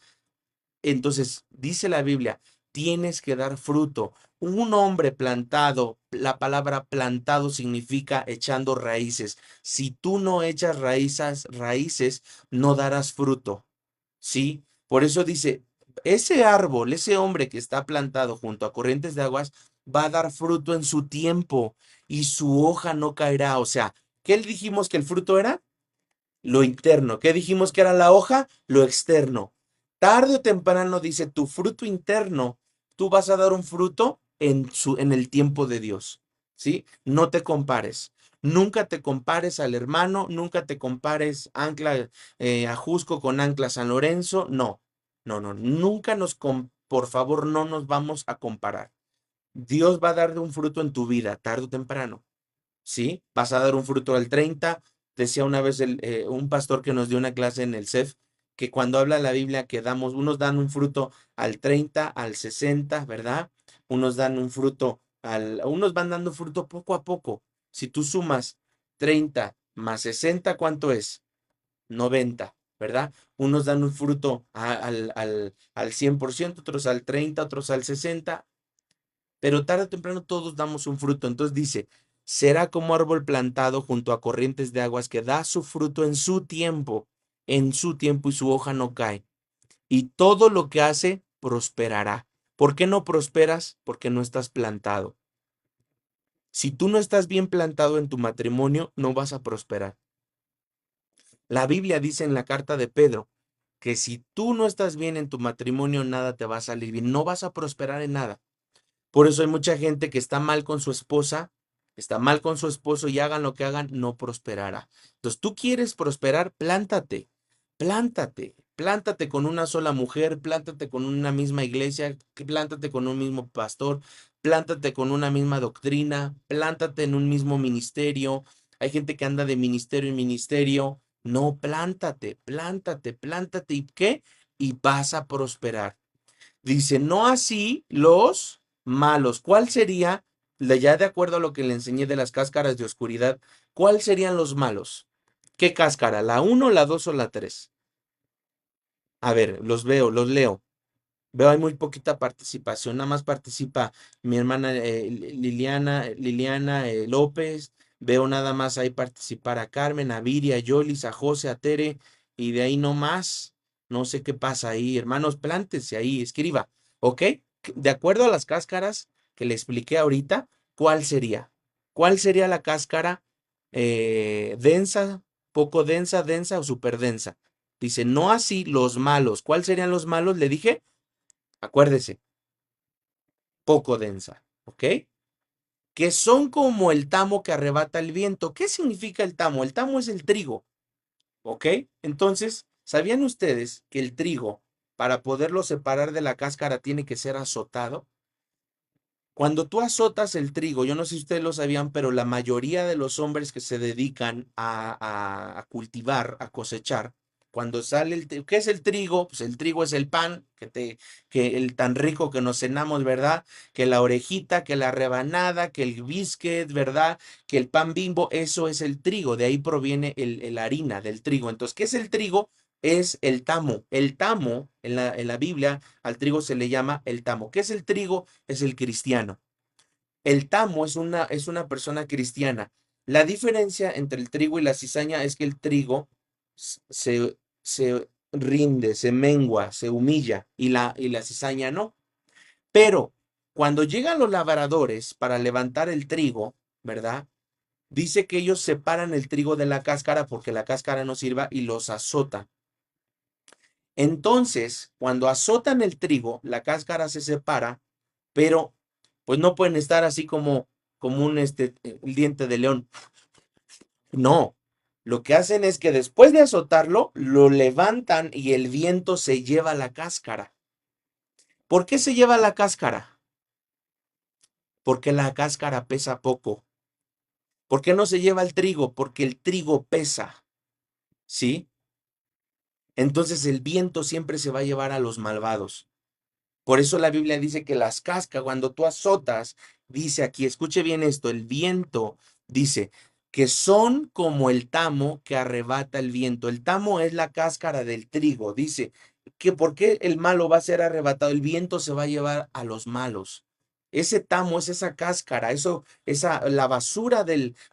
Entonces, dice la Biblia, tienes que dar fruto. Un hombre plantado, la palabra plantado significa echando raíces. Si tú no echas raíces, no darás fruto. ¿Sí? Por eso dice, ese árbol, ese hombre que está plantado junto a corrientes de aguas, va a dar fruto en su tiempo y su hoja no caerá. O sea, ¿qué dijimos que el fruto era? Lo interno. ¿Qué dijimos que era la hoja? Lo externo. Tarde o temprano dice, tu fruto interno, tú vas a dar un fruto en el tiempo de Dios. ¿Sí? No te compares. Nunca te compares al hermano, nunca te compares Ancla Ajusco con Ancla San Lorenzo. No, no, nunca por favor, no nos vamos a comparar. Dios va a dar un fruto en tu vida, tarde o temprano. ¿Sí? Vas a dar un fruto al 30. Decía una vez un pastor que nos dio una clase en el CEF, que cuando habla la Biblia que unos dan un fruto al 30, al 60, ¿verdad? Unos dan un fruto unos van dando fruto poco a poco. Si tú sumas 30 más 60, ¿cuánto es? 90. ¿verdad? Unos dan un fruto al 100%, otros al 30%, otros al 60%, pero tarde o temprano todos damos un fruto. Entonces dice, será como árbol plantado junto a corrientes de aguas que da su fruto en su tiempo y su hoja no cae. Y todo lo que hace prosperará. ¿Por qué no prosperas? Porque no estás plantado. Si tú no estás bien plantado en tu matrimonio, no vas a prosperar. La Biblia dice en la carta de Pedro que si tú no estás bien en tu matrimonio, nada te va a salir bien, no vas a prosperar en nada. Por eso hay mucha gente que está mal con su esposa, está mal con su esposo y hagan lo que hagan, no prosperará. Entonces, tú quieres prosperar, plántate, plántate con una sola mujer, plántate con una misma iglesia, plántate con un mismo pastor, plántate con una misma doctrina, plántate en un mismo ministerio. Hay gente que anda de ministerio en ministerio. No, plántate. ¿Y qué? Y vas a prosperar. Dice, no así los malos. ¿Cuál sería, ya de acuerdo a lo que le enseñé de las cáscaras de oscuridad, cuál serían los malos? ¿Qué cáscara? ¿La uno, la 2 o la 3? A ver, los veo, los leo. Veo hay muy poquita participación, nada más participa mi hermana Liliana López, veo nada más ahí participar a Carmen, a Viri, a Yolis, a José, a Tere, y de ahí no más, no sé qué pasa ahí, hermanos, plántese ahí, escriba, ¿ok? De acuerdo a las cáscaras que le expliqué ahorita, ¿cuál sería? ¿Cuál sería la cáscara densa, poco densa, densa o súper densa? Dice, no así los malos. ¿Cuál serían los malos? Le dije, acuérdese, poco densa, ¿ok? Que son como el tamo que arrebata el viento. ¿Qué significa el tamo? El tamo es el trigo, ¿ok? Entonces, ¿sabían ustedes que el trigo, para poderlo separar de la cáscara, tiene que ser azotado? Cuando tú azotas el trigo, yo no sé si ustedes lo sabían, pero la mayoría de los hombres que se dedican a cultivar, a cosechar, cuando sale ¿qué es el trigo? Pues el trigo es el pan que el tan rico que nos cenamos, ¿verdad? Que la orejita, que la rebanada, que el biscuit, ¿verdad? Que el pan Bimbo, eso es el trigo, de ahí proviene la harina del trigo. Entonces, ¿qué es el trigo? Es el tamo. El tamo, en la Biblia, al trigo se le llama el tamo. ¿Qué es el trigo? Es el cristiano. El tamo es una persona cristiana. La diferencia entre el trigo y la cizaña es que el trigo se rinde, se mengua, se humilla y la cizaña no. Pero cuando llegan los labradores para levantar el trigo, ¿verdad? Dice que ellos separan el trigo de la cáscara porque la cáscara no sirva y los azotan. Entonces, cuando azotan el trigo, la cáscara se separa, pero pues no pueden estar así como el diente de león. No, lo que hacen es que después de azotarlo, lo levantan y el viento se lleva la cáscara. ¿Por qué se lleva la cáscara? Porque la cáscara pesa poco. ¿Por qué no se lleva el trigo? Porque el trigo pesa, ¿sí? Entonces el viento siempre se va a llevar a los malvados. Por eso la Biblia dice que las cascas, cuando tú azotas, dice aquí, escuche bien esto, el viento dice que son como el tamo que arrebata el viento. El tamo es la cáscara del trigo. Dice que ¿por qué el malo va a ser arrebatado? El viento se va a llevar a los malos. Ese tamo es esa cáscara, la basura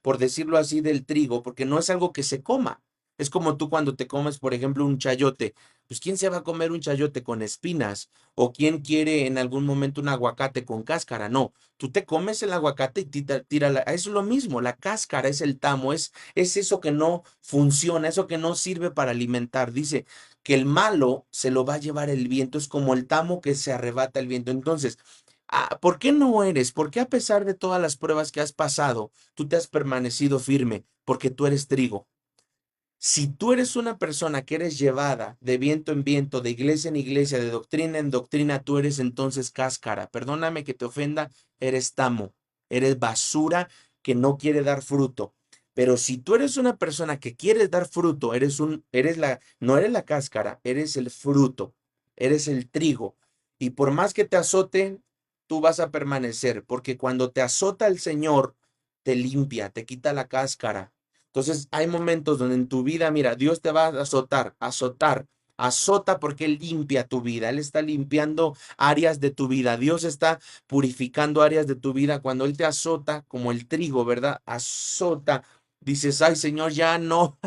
por decirlo así, del trigo, porque no es algo que se coma. Es como tú cuando te comes, por ejemplo, un chayote. Pues ¿quién se va a comer un chayote con espinas? ¿O quién quiere en algún momento un aguacate con cáscara? No, tú te comes el aguacate y tira. Es lo mismo, la cáscara es el tamo, es eso que no funciona, eso que no sirve para alimentar. Dice que el malo se lo va a llevar el viento, es como el tamo que se arrebata el viento. Entonces, ¿por qué no eres? ¿Por qué a pesar de todas las pruebas que has pasado, tú te has permanecido firme? Porque tú eres trigo. Si tú eres una persona que eres llevada de viento en viento, de iglesia en iglesia, de doctrina en doctrina, tú eres entonces cáscara. Perdóname que te ofenda, eres tamo, eres basura que no quiere dar fruto. Pero si tú eres una persona que quieres dar fruto, no eres la cáscara, eres el fruto, eres el trigo. Y por más que te azote, tú vas a permanecer, porque cuando te azota el Señor, te limpia, te quita la cáscara. Entonces, hay momentos donde en tu vida, mira, Dios te va a azotar, azotar, azota porque Él limpia tu vida. Él está limpiando áreas de tu vida. Dios está purificando áreas de tu vida. Cuando Él te azota, como el trigo, ¿verdad? Azota. Dices, ay Señor, ya no,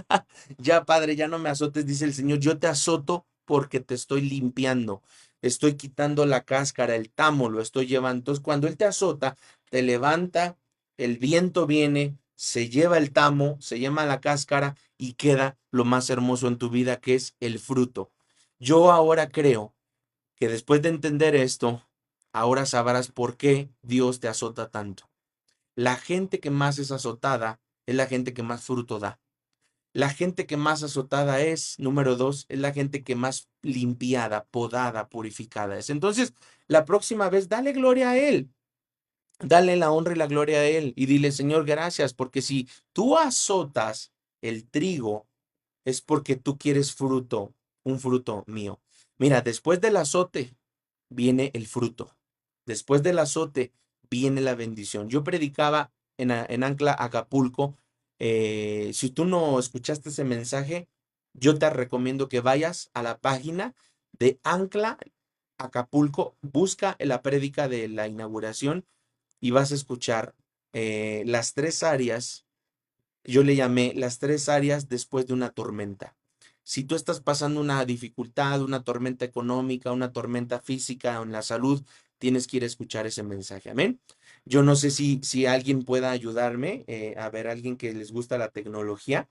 ya Padre, ya no me azotes, dice el Señor, yo te azoto porque te estoy limpiando, estoy quitando la cáscara, el tamo, lo estoy llevando. Entonces, cuando Él te azota, te levanta, el viento viene, se lleva el tamo, se lleva la cáscara y queda lo más hermoso en tu vida, que es el fruto. Yo ahora creo que después de entender esto, ahora sabrás por qué Dios te azota tanto. La gente que más es azotada es la gente que más fruto da. La gente que más azotada es, número dos, es la gente que más limpiada, podada, purificada es. Entonces, la próxima vez, dale gloria a Él. Dale la honra y la gloria a Él y dile, Señor, gracias, porque si tú azotas el trigo, es porque tú quieres fruto, un fruto mío. Mira, después del azote viene el fruto. Después del azote viene la bendición. Yo predicaba en Ancla, Acapulco. Si tú no escuchaste ese mensaje, yo te recomiendo que vayas a la página de Ancla, Acapulco, busca la prédica de la inauguración y vas a escuchar las tres áreas. Yo le llamé las tres áreas después de una tormenta. Si tú estás pasando una dificultad, una tormenta económica, una tormenta física o en la salud, tienes que ir a escuchar ese mensaje. Amén. Yo no sé si alguien pueda ayudarme, a ver, alguien que les gusta la tecnología,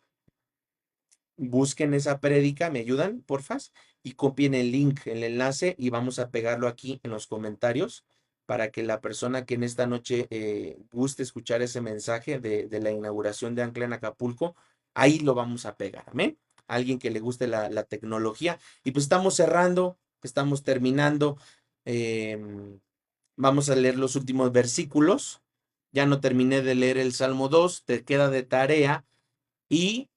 busquen esa prédica, ¿me ayudan, porfas? Y copien el link, el enlace, y vamos a pegarlo aquí en los comentarios para que la persona que en esta noche guste escuchar ese mensaje de la inauguración de Ancla en Acapulco, ahí lo vamos a pegar, ¿amén? Alguien que le guste la tecnología. Y pues estamos cerrando, estamos terminando. Vamos a leer los últimos versículos. Ya no terminé de leer el Salmo 2, te queda de tarea y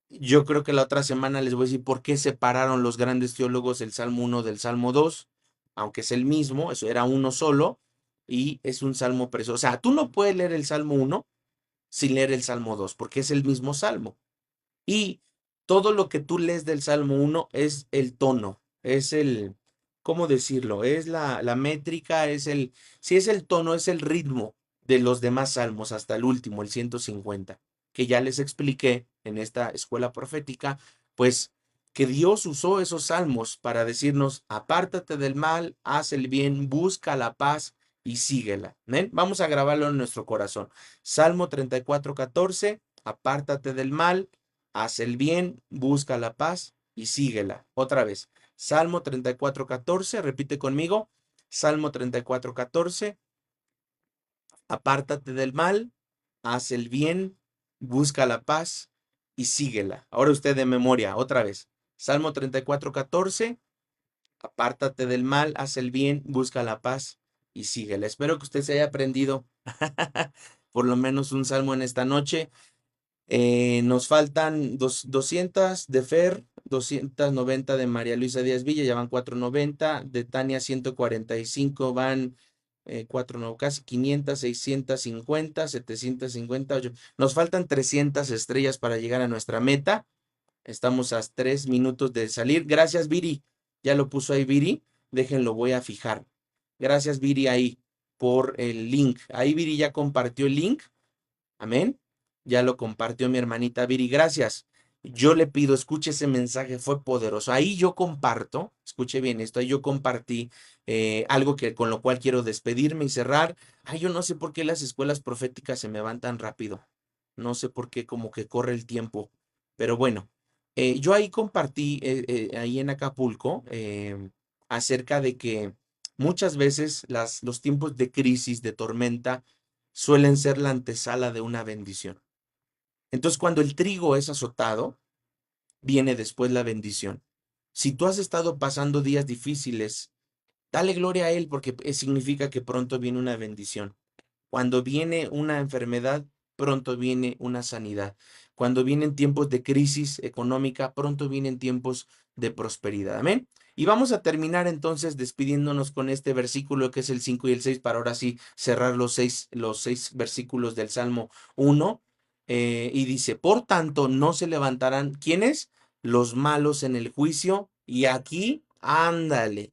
yo creo que la otra semana les voy a decir por qué separaron los grandes teólogos el Salmo 1 del Salmo 2, aunque es el mismo, eso era uno solo, y es un salmo precioso. O sea, tú no puedes leer el Salmo 1 sin leer el Salmo 2, porque es el mismo salmo. Y todo lo que tú lees del Salmo 1 es el tono, es el, ¿cómo decirlo? Es la métrica, si es el tono, es el ritmo de los demás salmos hasta el último, el 150, que ya les expliqué en esta escuela profética, pues que Dios usó esos salmos para decirnos, apártate del mal, haz el bien, busca la paz y síguela. ¿Ven? Vamos a grabarlo en nuestro corazón. Salmo 34:14, apártate del mal, haz el bien, busca la paz y síguela. Otra vez. Salmo 34:14, repite conmigo. Salmo 34:14, apártate del mal, haz el bien, busca la paz y síguela. Ahora usted de memoria, otra vez. Salmo 34:14, apártate del mal, haz el bien, busca la paz y síguela. Espero que usted se haya aprendido por lo menos un salmo en esta noche. Nos faltan 200 de Fer, 290 de María Luisa Díaz Villa, ya van 490, de Tania 145, van 4, no, casi 500, 650, 750, nos faltan 300 estrellas para llegar a nuestra meta. Estamos a 3 minutos de salir. Gracias, Viri. Ya lo puso ahí, Viri. Déjenlo, voy a fijar. Gracias, Viri, ahí por el link. Ahí Viri ya compartió el link. Amén. Ya lo compartió mi hermanita Viri. Gracias. Yo le pido, escuche ese mensaje, fue poderoso. Ahí yo comparto, escuche bien esto, ahí yo compartí algo que con lo cual quiero despedirme y cerrar. Ay, yo no sé por qué las escuelas proféticas se me van tan rápido. No sé por qué, como que corre el tiempo. Pero bueno, yo ahí compartí, ahí en Acapulco, acerca de que muchas veces los tiempos de crisis, de tormenta, suelen ser la antesala de una bendición. Entonces, cuando el trigo es azotado, viene después la bendición. Si tú has estado pasando días difíciles, dale gloria a Él porque significa que pronto viene una bendición. Cuando viene una enfermedad, pronto viene una sanidad. Cuando vienen tiempos de crisis económica, pronto vienen tiempos de prosperidad. Amén. Y vamos a terminar entonces despidiéndonos con este versículo que es el 5 y el 6 para ahora sí cerrar los seis versículos del Salmo 1. y dice, por tanto, no se levantarán, ¿quiénes? Los malos en el juicio. Y aquí, ándale,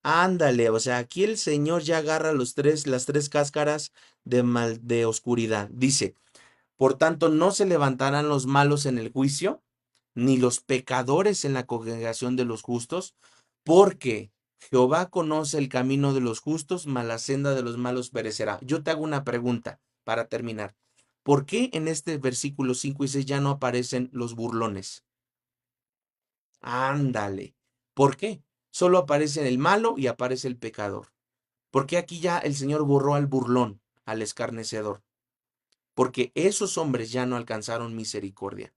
ándale, o sea, aquí el Señor ya agarra las tres cáscaras de oscuridad. Dice, por tanto, no se levantarán los malos en el juicio, ni los pecadores en la congregación de los justos, porque Jehová conoce el camino de los justos, mas la senda de los malos perecerá. Yo te hago una pregunta para terminar. ¿Por qué en este versículo 5 y 6 ya no aparecen los burlones? Ándale. ¿Por qué? Solo aparece el malo y aparece el pecador. ¿Por qué aquí ya el Señor borró al burlón, al escarnecedor? Porque esos hombres ya no alcanzaron misericordia.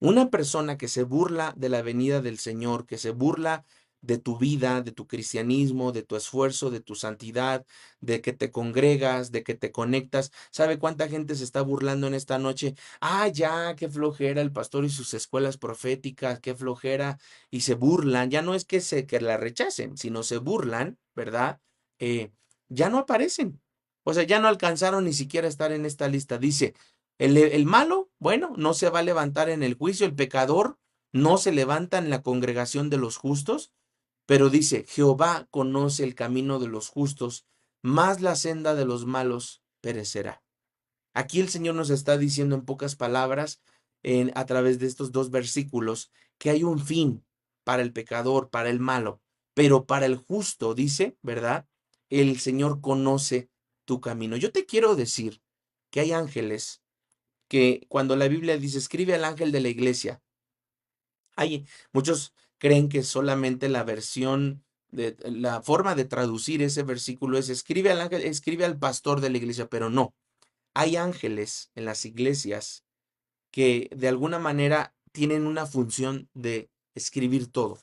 Una persona que se burla de la venida del Señor, que se burla de tu vida, de tu cristianismo, de tu esfuerzo, de tu santidad, de que te congregas, de que te conectas. ¿Sabe cuánta gente se está burlando en esta noche? Ah, ya, qué flojera el pastor y sus escuelas proféticas, qué flojera. Y se burlan. Ya no es que la rechacen, sino se burlan, ¿verdad? Eh, ya no aparecen. O sea, ya no alcanzaron ni siquiera a estar en esta lista. Dice, el malo, bueno, no se va a levantar en el juicio, el pecador no se levanta en la congregación de los justos, pero dice, Jehová conoce el camino de los justos, más la senda de los malos perecerá. Aquí el Señor nos está diciendo en pocas palabras, a través de estos dos versículos, que hay un fin para el pecador, para el malo, pero para el justo, dice, ¿verdad? El Señor conoce tu camino. Yo te quiero decir que hay ángeles que cuando la Biblia dice, escribe al ángel de la iglesia, hay muchos creen que solamente la versión de la forma de traducir ese versículo es escribe al ángel, escribe al pastor de la iglesia, pero no. Hay ángeles en las iglesias que de alguna manera tienen una función de escribir todo.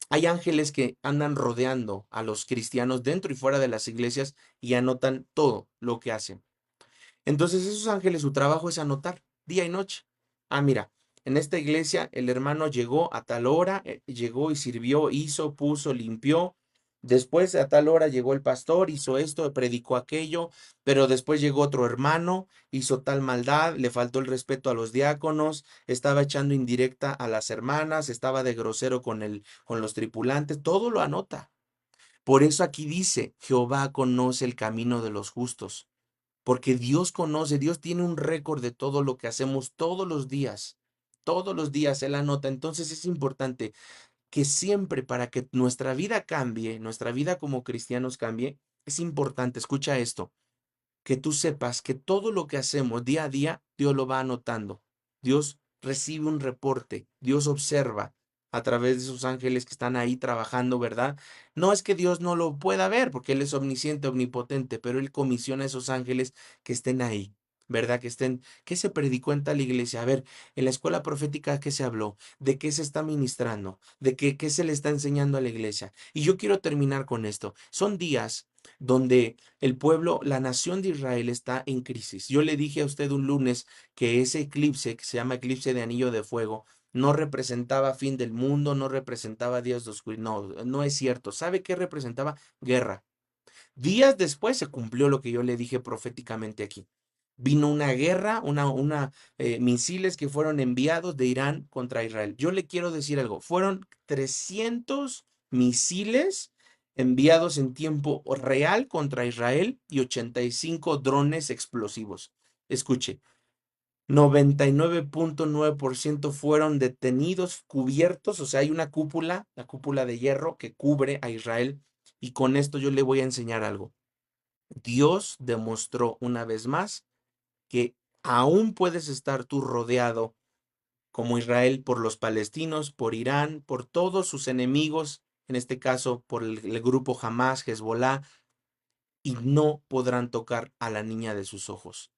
Hay ángeles que andan rodeando a los cristianos dentro y fuera de las iglesias y anotan todo lo que hacen. Entonces esos ángeles, su trabajo es anotar día y noche. Ah, mira, en esta iglesia el hermano llegó a tal hora, llegó y sirvió, hizo, puso, limpió. Después a tal hora llegó el pastor, hizo esto, predicó aquello, pero después llegó otro hermano, hizo tal maldad, le faltó el respeto a los diáconos, estaba echando indirecta a las hermanas, estaba de grosero con los tripulantes, todo lo anota. Por eso aquí dice, Jehová conoce el camino de los justos. Porque Dios conoce, Dios tiene un récord de todo lo que hacemos todos los días. Todos los días Él anota. Entonces es importante que siempre para que nuestra vida cambie, nuestra vida como cristianos cambie, es importante, escucha esto, que tú sepas que todo lo que hacemos día a día, Dios lo va anotando. Dios recibe un reporte, Dios observa a través de sus ángeles que están ahí trabajando, ¿verdad? No es que Dios no lo pueda ver, porque Él es omnisciente, omnipotente, pero Él comisiona a esos ángeles que estén ahí, ¿verdad? Que estén, ¿qué se predicó en tal iglesia? A ver, en la escuela profética, ¿qué se habló? ¿De qué se está ministrando? ¿De qué se le está enseñando a la iglesia? Y yo quiero terminar con esto. Son días donde el pueblo, la nación de Israel está en crisis. Yo le dije a usted un lunes que ese eclipse, que se llama eclipse de anillo de fuego, no representaba fin del mundo, no representaba días de oscuridad. No, no es cierto. ¿Sabe qué representaba? Guerra. Días después se cumplió lo que yo le dije proféticamente aquí. Vino una guerra, misiles que fueron enviados de Irán contra Israel. Yo le quiero decir algo, fueron 300 misiles enviados en tiempo real contra Israel y 85 drones explosivos. Escuche, 99.9% fueron detenidos, cubiertos, o sea, hay una cúpula, la cúpula de hierro que cubre a Israel. Y con esto yo le voy a enseñar algo. Dios demostró una vez más que aún puedes estar tú rodeado como Israel por los palestinos, por Irán, por todos sus enemigos, en este caso por el grupo Hamas, Hezbollah, y no podrán tocar a la niña de sus ojos.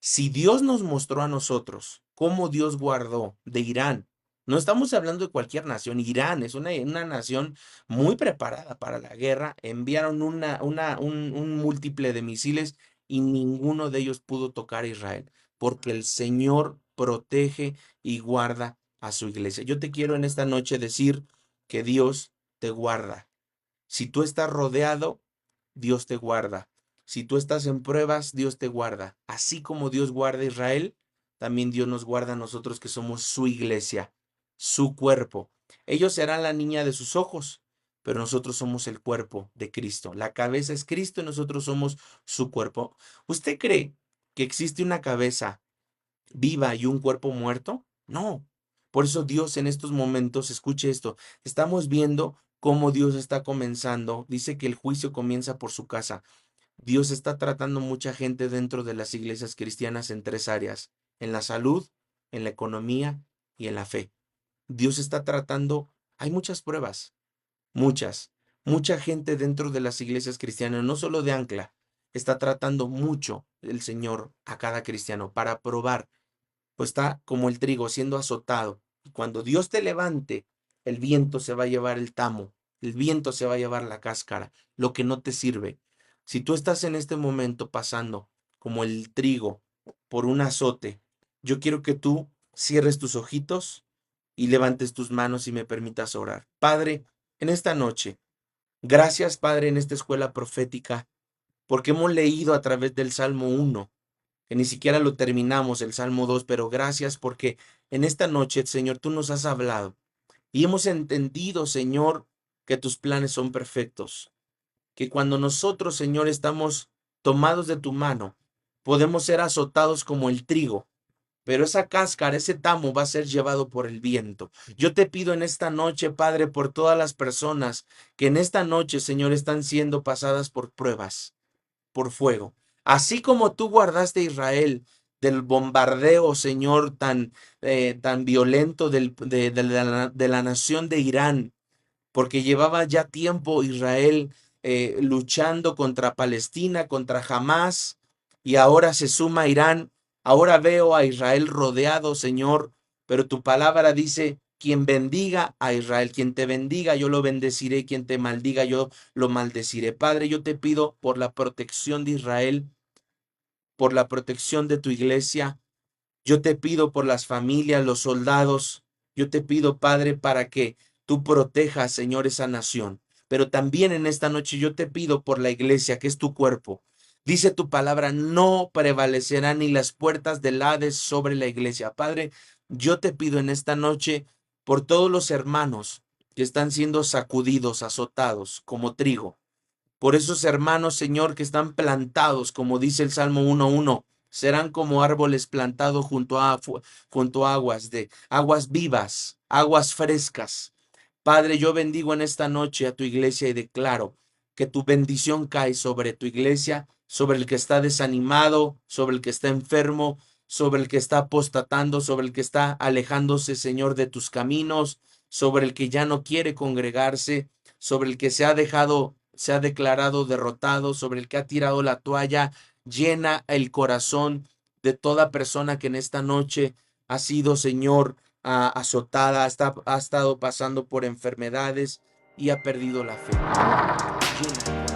Si Dios nos mostró a nosotros cómo Dios guardó de Irán, no estamos hablando de cualquier nación, Irán es una nación muy preparada para la guerra, enviaron un múltiple de misiles y ninguno de ellos pudo tocar a Israel, porque el Señor protege y guarda a su iglesia. Yo te quiero en esta noche decir que Dios te guarda. Si tú estás rodeado, Dios te guarda. Si tú estás en pruebas, Dios te guarda. Así como Dios guarda a Israel, también Dios nos guarda a nosotros que somos su iglesia, su cuerpo. Ellos serán la niña de sus ojos, pero nosotros somos el cuerpo de Cristo. La cabeza es Cristo y nosotros somos su cuerpo. ¿Usted cree que existe una cabeza viva y un cuerpo muerto? No. Por eso Dios en estos momentos, escuche esto, estamos viendo cómo Dios está comenzando. Dice que el juicio comienza por su casa. Dios está tratando mucha gente dentro de las iglesias cristianas en tres áreas: en la salud, en la economía y en la fe. Dios está tratando, hay muchas pruebas, muchas, mucha gente dentro de las iglesias cristianas, no solo de Ancla, está tratando mucho el Señor a cada cristiano para probar, pues está como el trigo siendo azotado. Y cuando Dios te levante, el viento se va a llevar el tamo, el viento se va a llevar la cáscara, lo que no te sirve. Si tú estás en este momento pasando como el trigo por un azote, yo quiero que tú cierres tus ojitos y levantes tus manos y me permitas orar. Padre, en esta noche, gracias Padre en esta escuela profética, porque hemos leído a través del Salmo 1, que ni siquiera lo terminamos, el Salmo 2, pero gracias porque en esta noche, Señor, tú nos has hablado y hemos entendido, Señor, que tus planes son perfectos, que cuando nosotros, Señor, estamos tomados de tu mano, podemos ser azotados como el trigo, pero esa cáscara, ese tamo va a ser llevado por el viento. Yo te pido en esta noche, Padre, por todas las personas que en esta noche, Señor, están siendo pasadas por pruebas, por fuego. Así como tú guardaste a Israel del bombardeo, Señor, tan violento de la nación de Irán, porque llevaba ya tiempo Israel luchando contra Palestina, contra Hamás, y ahora se suma Irán. Ahora veo a Israel rodeado, Señor, pero tu palabra dice: quien bendiga a Israel, quien te bendiga, yo lo bendeciré, quien te maldiga, yo lo maldeciré. Padre, yo te pido por la protección de Israel, por la protección de tu iglesia. Yo te pido por las familias, los soldados. Yo te pido, Padre, para que tú protejas, Señor, esa nación. Pero también en esta noche yo te pido por la iglesia, que es tu cuerpo. Dice tu palabra: no prevalecerán ni las puertas del Hades sobre la iglesia. Padre, yo te pido en esta noche por todos los hermanos que están siendo sacudidos, azotados como trigo, por esos hermanos, Señor, que están plantados, como dice el Salmo 1:1, serán como árboles plantados junto a aguas vivas, aguas frescas. Padre, yo bendigo en esta noche a tu iglesia y declaro que tu bendición cae sobre tu iglesia, sobre el que está desanimado, sobre el que está enfermo, sobre el que está apostatando, sobre el que está alejándose, Señor, de tus caminos, sobre el que ya no quiere congregarse, sobre el que se ha declarado derrotado, sobre el que ha tirado la toalla. Llena el corazón de toda persona que en esta noche ha sido, Señor, azotada, ha estado pasando por enfermedades y ha perdido la fe. Llena